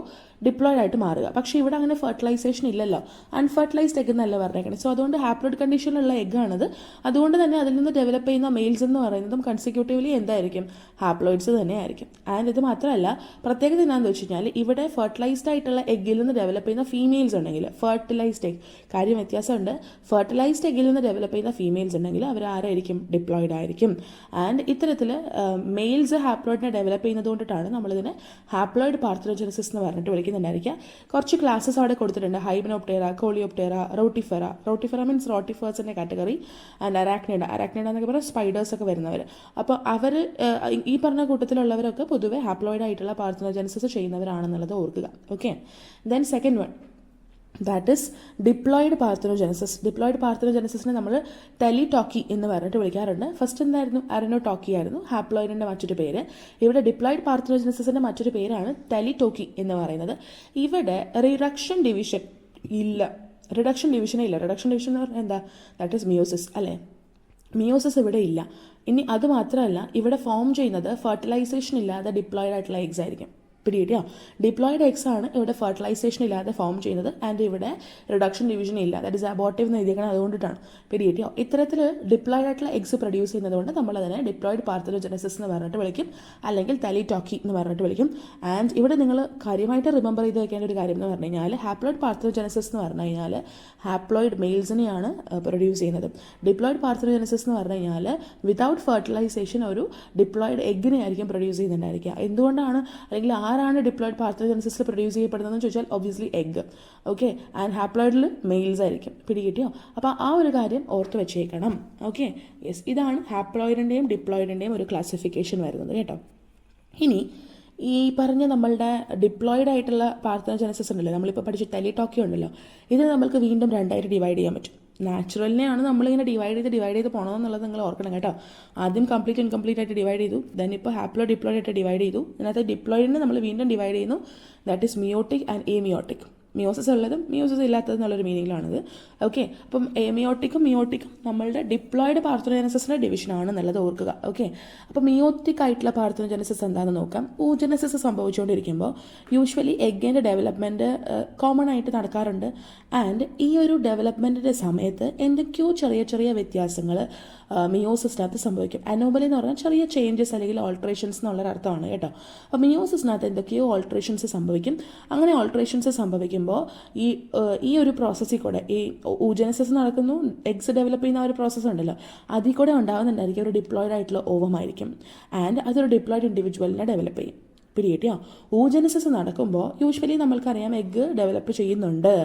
ഡിപ്ലോയിഡ് ആയിട്ട് മാറുക. പക്ഷേ ഇവിടെ അങ്ങനെ ഫെർട്ടിലൈസേഷൻ ഇല്ലല്ലോ, അൺഫെർട്ടിലൈസ്ഡ് എഗ് എന്നല്ല പറഞ്ഞേക്കുന്നത്. സോ അതുകൊണ്ട് ഹാപ്ലോയിഡ് കണ്ടീഷനിലുള്ള എഗ്ഗാണത്. അതുകൊണ്ട് തന്നെ അതിൽ നിന്ന് ഡെവലപ്പ് ചെയ്യുന്ന മെയിൽസ് എന്ന് പറയുന്നതും കൺസിക്യൂട്ടീവ്ലി എന്തായിരിക്കും, ഹാപ്ലോയിഡ്സ് തന്നെയായിരിക്കും. ആൻഡ് ഇത് മാത്രമല്ല, പ്രത്യേകത എന്താണെന്ന് വെച്ച് കഴിഞ്ഞാൽ ഇവിടെ ഫെർട്ടിലൈസ്ഡ് ആയിട്ടുള്ള എഗ്ഗിൽ നിന്ന് ഡെവലപ്പ് ചെയ്യുന്ന ഫീമെയിൽസ് ഉണ്ടെങ്കിൽ, ഫെർട്ടിലൈസ്ഡ് എഗ് കാര്യം വ്യത്യാസമുണ്ട്, ഫെർട്ടിലൈസ്ഡ് എഗ്ഗിൽ നിന്ന് ഡെവലപ്പ് ചെയ്യുന്ന ഫീമെയിൽസ് ഉണ്ടെങ്കിൽ അവർ ആരായിരിക്കും, ഡിപ്ലോയിഡ് ആയിരിക്കും. ആൻഡ് ഇത്തരത്തിൽ മെയിൽസ് ഹാപ്ലോയിഡിനെ ഡെവലപ്പ് ചെയ്യുന്നത് കൊണ്ടിട്ടാണ് നമ്മളിതിനെ ഹാപ്ലോയിഡ് പാർത്തനോജനസിസ് എന്ന് പറഞ്ഞിട്ട് വിളിക്കുന്നുണ്ടായിരിക്കുക. കുറച്ച് ക്ലാസ്സസ് അവിടെ കൊടുത്തിട്ടുണ്ട്, ഹൈബനോപ്റ്റേറ, കോളിയോപ്റ്റേറ, റോട്ടിഫെറ മീൻസ് റോട്ടിഫേഴ്സിൻ്റെ കാറ്റഗറി, ആൻഡ് അരാക്നിഡ എന്നൊക്കെ പറഞ്ഞാൽ സ്പൈഡേഴ്സ് ഒക്കെ വരുന്നവർ. അപ്പോൾ അവർ ഈ പറഞ്ഞ കൂട്ടത്തിലുള്ളവരൊക്കെ പൊതുവെ ഹാപ്ലോയിഡ് ആയിട്ടുള്ള പാർത്തനോജനസിസ് ചെയ്യുന്നവരാണെന്നുള്ളത് ഓർക്കുക. Okay, then second one, that is diploid parthenogenesis. Diploid പാർത്തനോജനസിസിനെ നമ്മൾ ടെലിടോക്കി എന്ന് പറഞ്ഞിട്ട് വിളിക്കാറുണ്ട്. ഫസ്റ്റ് എന്തായിരുന്നു, അരനോടോക്കി ആയിരുന്നു ഹാപ്ലോയിഡിൻ്റെ മറ്റൊരു പേര്. ഇവിടെ ഡിപ്ലോയിഡ് പാർത്തനോജനസിസിൻ്റെ മറ്റൊരു പേരാണ് ടെലിടോക്കി എന്ന് പറയുന്നത്. ഇവിടെ റിഡക്ഷൻ ഡിവിഷൻ ഇല്ല, റിഡക്ഷൻ ഡിവിഷനേ ഇല്ല. റിഡക്ഷൻ ഡിവിഷൻ എന്ന് പറഞ്ഞാൽ എന്താ, ദാറ്റ് ഇസ് മിയോസിസ് അല്ലേ. മിയോസിസ് ഇവിടെ ഇല്ല. ഇനി അത് മാത്രമല്ല, ഇവിടെ ഫോം ചെയ്യുന്നത് ഫെർട്ടിലൈസേഷൻ ഇല്ലാതെ ഡിപ്ലോയിഡ് ആയിട്ടുള്ള എഗ്സ് ആയിരിക്കും. പിടികിട്ടിയോ, ഡിപ്ലോയിഡ് എഗ്സ് ആണ് ഇവിടെ ഫെർട്ടിലൈസേഷൻ ഇല്ലാതെ ഫോം ചെയ്യുന്നത്. ആൻഡ് ഇവിടെ റിഡക്ഷൻ ഡിവിഷൻ ഇല്ല, ദാറ്റ് ഇസ് അബോർട്ടീവ് എന്ന് എഴുതിക്കണം. അതുകൊണ്ടിട്ടാണ്. പിടികിട്ടിയോ, ഇത്തരത്തിൽ ഡിപ്ലോയിഡ് ആയിട്ടുള്ള എഗ്സ് പ്രൊഡ്യൂസ് ചെയ്യുന്നത് കൊണ്ട് നമ്മൾ അതിനെ ഡിപ്ലോയിഡ് പാർത്തനോജനസിസ് എന്ന് പറഞ്ഞിട്ട് വിളിക്കും, അല്ലെങ്കിൽ ടെലിടോക്കി എന്ന് പറഞ്ഞിട്ട് വിളിക്കും. ആൻഡ് ഇവിടെ നിങ്ങൾ കാര്യമായിട്ട് റിമെമ്പർ ചെയ്ത് വെക്കേണ്ട ഒരു കാര്യം എന്ന് പറഞ്ഞു കഴിഞ്ഞാൽ, ഹാപ്ലോയിഡ് പാർത്തനോജനസിസ് എന്ന് പറഞ്ഞു കഴിഞ്ഞാൽ ഹാപ്ലോയിഡ് മെയിൽസിനെയാണ് പ്രൊഡ്യൂസ് ചെയ്യുന്നത്. ഡിപ്ലോയിഡ് പാർത്തനോജനസിസ് എന്ന് പറഞ്ഞു കഴിഞ്ഞാൽ വിതൗട്ട് ഫെർട്ടിലൈസേഷൻ ഒരു ഡിപ്ലോയിഡ് എഗ്ഗിനെ ആയിരിക്കും പ്രൊഡ്യൂസ് ചെയ്യുന്നുണ്ടായിരിക്കുക. എന്തുകൊണ്ടാണ്, അല്ലെങ്കിൽ ആരാണ് ഡിപ്ലോയിഡ് പാർത്തനോജനസിസിൽ പ്രൊഡ്യൂസ് ചെയ്യപ്പെടുന്നതെന്ന് ചോദിച്ചാൽ ഒബ്വിയസ്ലി എഗ്. ഓക്കെ, ആൻഡ് ഹാപ്ലോയിഡിൽ മെയിൽസ് ആയിരിക്കും. പിടികിട്ടിയോ, അപ്പോൾ ആ ഒരു കാര്യം ഓർത്ത് വെച്ചേക്കണം. ഓക്കെ, യെസ്, ഇതാണ് ഹാപ്ലോയിഡിൻ്റെയും ഡിപ്ലോയിഡിൻ്റെയും ഒരു ക്ലാസിഫിക്കേഷൻ വരുന്നത് കേട്ടോ. ഇനി ഈ പറഞ്ഞ നമ്മളുടെ ഡിപ്ലോയിഡ് ആയിട്ടുള്ള പാർത്തനോജനസിസ് ഉണ്ടല്ലോ, നമ്മളിപ്പോൾ പഠിച്ച ടെലിടോക്കി ഉണ്ടല്ലോ, ഇത് നമ്മൾക്ക് വീണ്ടും രണ്ടായിട്ട് ഡിവൈഡ് ചെയ്യാൻ പറ്റും. നാച്ചുറലിനെയാണ് നമ്മളിങ്ങനെ ഡിവൈഡ് ചെയ്ത് പോകണമെന്നുള്ളത് നിങ്ങൾ ഓർക്കണം കേട്ടോ. ആദ്യം കംപ്ലീറ്റ് ഇൻകംപ്ലീറ്റ് ആയിട്ട് ഡിവൈഡ് ചെയ്തു, ദെൻ ഇപ്പോൾ ഡിപ്ലോയിഡ് ആയിട്ട് ഡിവൈഡ് ചെയ്തു. അതിനകത്ത് ഡിപ്ലോയിഡിനെ നമ്മൾ വീണ്ടും ഡിവൈഡ് ചെയ്യുന്നു, that is meiotic and ameiotic. Meiosis ഉള്ളതും മിയോസിസ് ഇല്ലാത്തതും എന്നുള്ളൊരു മീനിങ്ങിലാണിത്. ഓക്കെ, അപ്പം മിയോട്ടിക്കും നമ്മളുടെ ഡിപ്ലോയിഡ് പാർത്തനോജനസിസിൻ്റെ ഡിവിഷനാണ് എന്നുള്ളത് ഓർക്കുക. ഓക്കെ, അപ്പോൾ മിയോട്ടിക് ആയിട്ടുള്ള പാർത്തനോജനസിസ് എന്താണെന്ന് നോക്കാം. oogenesis സംഭവിച്ചുകൊണ്ടിരിക്കുമ്പോൾ യൂഷ്വലി എഗ്ഗിൻ്റെ ഡെവലപ്മെൻറ്റ് കോമൺ ആയിട്ട് നടക്കാറുണ്ട്. ആൻഡ് ഈ ഒരു ഡെവലപ്മെൻറ്റിൻ്റെ സമയത്ത് എന്തൊക്കെയോ ചെറിയ വ്യത്യാസങ്ങൾ മിയോസിസിനകത്ത് സംഭവിക്കും. അനോമലി എന്ന് പറഞ്ഞാൽ ചെറിയ ചേഞ്ചസ് അല്ലെങ്കിൽ ഓൾട്രേഷൻസ് എന്നുള്ളൊരു അർത്ഥമാണ് കേട്ടോ. അപ്പോൾ മിയോസിസിനകത്ത് എന്തൊക്കെയോ ഓൾട്രേഷൻസ് സംഭവിക്കും. അങ്ങനെ ഓൾട്രേഷൻസ് സംഭവിക്കുമ്പോൾ ഈ ഒരു പ്രോസസ്സിൽ കൂടെ ഈ oogenesis നടക്കുന്നു, എഗ്സ് ഡെവലപ്പ് ചെയ്യുന്ന ഒരു പ്രോസസ്സ് ഉണ്ടല്ലോ, അതിൽ കൂടെ ഉണ്ടാകുന്നുണ്ടായിരിക്കും ഒരു ഡിപ്ലോയിഡ് ആയിട്ടുള്ള ഓവമായിരിക്കും. ആൻഡ് അതൊരു ഡിപ്ലോയിഡ് ഇൻഡിവിജ്വലിനെ ഡെവലപ്പ് ചെയ്യും. പിടികിട്ടിയോ, oogenesis നടക്കുമ്പോൾ യൂഷ്വലി നമ്മൾക്കറിയാം എഗ്ഗ് ഡെവലപ്പ് ചെയ്യുന്നുണ്ട്.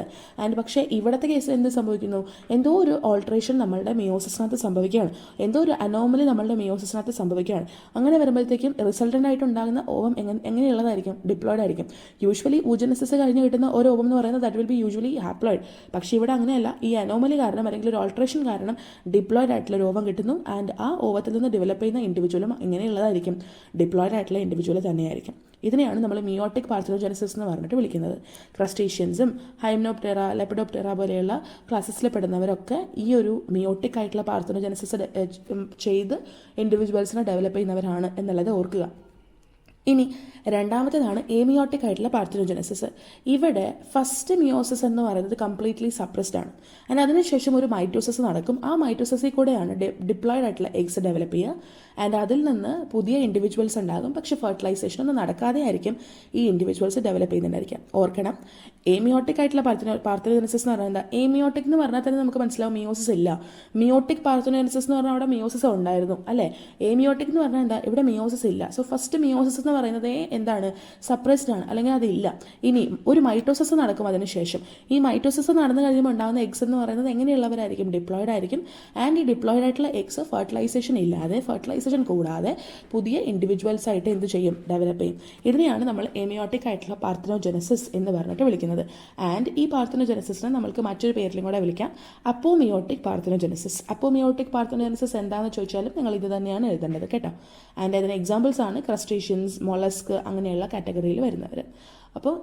ആൻഡ് പക്ഷേ ഇവിടുത്തെ കേസിൽ എന്ത് സംഭവിക്കുന്നു, എന്തോ ഒരു ഓൾട്രേഷൻ നമ്മളുടെ മിയോസിസിനകത്ത് സംഭവിക്കുകയാണ്, എന്തോ ഒരു അനോമലി നമ്മളുടെ മിയോസിസിനകത്ത് സംഭവിക്കുകയാണ്. അങ്ങനെ വരുമ്പോഴത്തേക്കും റിസൾട്ടൻ്റ് ആയിട്ടുണ്ടാകുന്ന ഓവം എങ്ങനെയുള്ളതായിരിക്കും, ഡിപ്ലോയിഡ് ആയിരിക്കും. യൂഷ്വലി oogenesis കഴിഞ്ഞ് കിട്ടുന്ന ഒരു ഓവം എന്ന് പറയുന്നത് that will be usually haploid. പക്ഷേ ഇവിടെ അങ്ങനെയല്ല, ഈ അനോമലി കാരണം അല്ലെങ്കിൽ ഒരു ഓൾട്രേഷൻ കാരണം ഡിപ്ലോയിഡ് ആയിട്ടുള്ള ഒരു ഓവം കിട്ടുന്നു. ആൻഡ് ആ ഓവത്തിൽ നിന്ന് ഡെവലപ്പ് ചെയ്യുന്ന ഇൻഡിവിജ്വലും എങ്ങനെയുള്ളതായിരിക്കും, ഡിപ്ലോയിഡ് ആയിട്ടുള്ള ഇൻഡിവിജ്വൽ തന്നെയായിരിക്കും. ഇതിനെയാണ് നമ്മൾ മിയോട്ടിക് പാർത്തനോജനസിസ് എന്ന് പറഞ്ഞിട്ട് വിളിക്കുന്നത്. ക്രസ്റ്റേഷ്യൻസും ഹൈമനോപ്റ്റെറ, ലെപ്പിഡോപ്റ്റെറ പോലെയുള്ള ക്ലാസ്സസിൽ പെടുന്നവരൊക്കെ ഈ ഒരു മിയോട്ടിക് ആയിട്ടുള്ള പാർത്തനോജനസിസ് ചെയ്ത് ഇൻഡിവിജ്വൽസിനെ ഡെവലപ്പ് ചെയ്യുന്നവരാണ് എന്നുള്ളത് ഓർക്കുക. ഇനി രണ്ടാമത്തേതാണ് ഏമിയോട്ടിക് ആയിട്ടുള്ള പാർത്തനോജനസിസ്. ഇവിടെ ഫസ്റ്റ് മിയോസിസ് എന്ന് പറയുന്നത് കംപ്ലീറ്റ്ലി സപ്രസ്ഡ് ആണ്. ആൻഡ് അതിനുശേഷം ഒരു മൈറ്റോസിസ് നടക്കും. ആ മൈറ്റോസിസിൽ കൂടെയാണ് ഡിപ്ലോയിഡ് ആയിട്ടുള്ള എഗ്സ് ഡെവലപ്പ് ചെയ്യുക. ആൻഡ് അതിൽ നിന്ന് പുതിയ ഇൻഡിവിജ്വൽസ് ഉണ്ടാകും. പക്ഷേ ഫെർട്ടിലൈസേഷൻ ഒന്നും നടക്കാതെ ആയിരിക്കും ഈ ഇൻഡിവിജ്വൽസ് ഡെവലപ്പ് ചെയ്യുന്നുണ്ടായിരിക്കാം. ഓർക്കണം, ഏമിയോട്ടിക് ആയിട്ടുള്ള പാർത്തനോജനസിസ് എന്ന് പറഞ്ഞാൽ എന്താ, ഏമിയോട്ടിക് എന്ന് പറഞ്ഞാൽ തന്നെ നമുക്ക് മനസ്സിലാവും മിയോസിസ് ഇല്ല. മിയോട്ടിക് പാർത്തനോജനസിസ് എന്ന് പറഞ്ഞാൽ അവിടെ മിയോസിസ് ഉണ്ടായിരുന്നു അല്ലേ. ഏമിയോട്ടിക് എന്ന് പറഞ്ഞാൽ എന്താ, ഇവിടെ മിയോസിസ് ഇല്ല. സോ ഫസ്റ്റ് മിയോസിസ് എന്ന് പറയുന്നത് എന്താണ്, സപ്രസ്ഡ് ആണ്, അല്ലെങ്കിൽ അതില്ല. ഇനി ഒരു മൈറ്റോസിസ് നടക്കും അതിനുശേഷം. ഈ മൈറ്റോസിസ് നടന്നു കഴിയുമ്പോൾ ഉണ്ടാകുന്ന എഗ്സ് എന്ന് പറയുന്നത് എങ്ങനെയുള്ളവരായിരിക്കും, ഡിപ്ലോയിഡ് ആയിരിക്കും. ആൻഡ് ഈ ഡിപ്ലോയിഡ് ആയിട്ടുള്ള എഗ്സ് ഫെർട്ടിലൈസേഷൻ ഇല്ലാതെ ഫെർട്ടിലൈസേഷൻ ഫെർട്ടിലൈസേഷൻ കൂടാതെ പുതിയ ഇൻഡിവിജ്വൽസ് ആയിട്ട് എന്ത് ചെയ്യും, ഡെവലപ്പ് ചെയ്യും. ഇതിനെയാണ് നമ്മൾ എമിയോട്ടിക് ആയിട്ടുള്ള പാർത്തനോജെനസിസ് എന്ന് പറഞ്ഞിട്ട് വിളിക്കുന്നത്. ആൻഡ് ഈ പാർത്തനോജെനസിസിനെ നമുക്ക് മറ്റൊരു പേരിലും കൂടെ വിളിക്കാം, അപ്പോമിയോട്ടിക് പാർത്തനോജെനസിസ്. അപ്പോമിയോട്ടിക് പാർത്തനോജെനസിസ് എന്താണെന്ന് ചോദിച്ചാലും നിങ്ങൾ ഇത് തന്നെയാണ് എഴുതേണ്ടത് കേട്ടോ. ആൻഡ് അതിന് എക്സാമ്പിൾസ് ആണ് ക്രസ്റ്റേഷ്യൻസ്, മൊളസ്ക് അങ്ങനെയുള്ള കാറ്റഗറിയിൽ വരുന്നവർ. അപ്പോൾ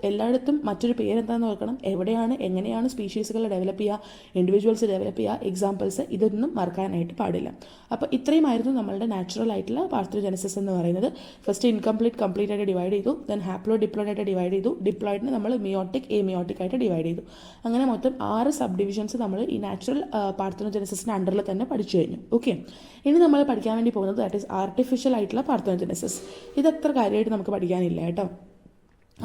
എല്ലായിടത്തും മറ്റൊരു പേരെന്താണെന്ന് ഓർക്കണം. എവിടെയാണ് എങ്ങനെയാണ് സ്പീഷീസുകൾ ഡെവലപ്പ് ചെയ്യുക, ഇൻഡിവിജ്വൽസ് ഡെവലപ്പ് ചെയ്യുക, എക്സാമ്പിൾസ് ഇതൊന്നും മറക്കാനായിട്ട് പാടില്ല. അപ്പോൾ ഇത്രയുമായിരുന്നു നമ്മളുടെ നാച്ചുറൽ ആയിട്ടുള്ള പാർത്തനോജെനസിസ് എന്ന് പറയുന്നത്. ഫസ്റ്റ് ഇൻകംപ്ലീറ്റ് കംപ്ലീറ്റ് ആയിട്ട് ഡിവൈഡ് ചെയ്തു, ദെൻ ഹാപ്ലോയിഡ് ഡിപ്ലോയിഡ് ആയിട്ട് ഡിവൈഡ് ചെയ്തു, ഡിപ്ലോയിഡിനെ നമ്മൾ മിയോട്ടിക് എമിയോട്ടിക് ആയിട്ട് ഡിവൈഡ് ചെയ്തു. അങ്ങനെ മൊത്തം 6 സബ് ഡിവിഷൻസ് നമ്മൾ ഈ നാച്ചുറൽ പാർത്തനോജെനസിസിൻ്റെ അണ്ടറിൽ തന്നെ പഠിച്ചു കഴിഞ്ഞു. ഓക്കെ, ഇനി നമ്മൾ പഠിക്കാൻ വേണ്ടി പോകുന്നത് ദാറ്റ് ഈസ് ആർട്ടിഫിഷ്യൽ ആയിട്ടുള്ള പാർത്തനോജെനസിസ്. ഇതത്ര കാര്യമായിട്ട് നമുക്ക് പഠിക്കാനില്ല കേട്ടോ.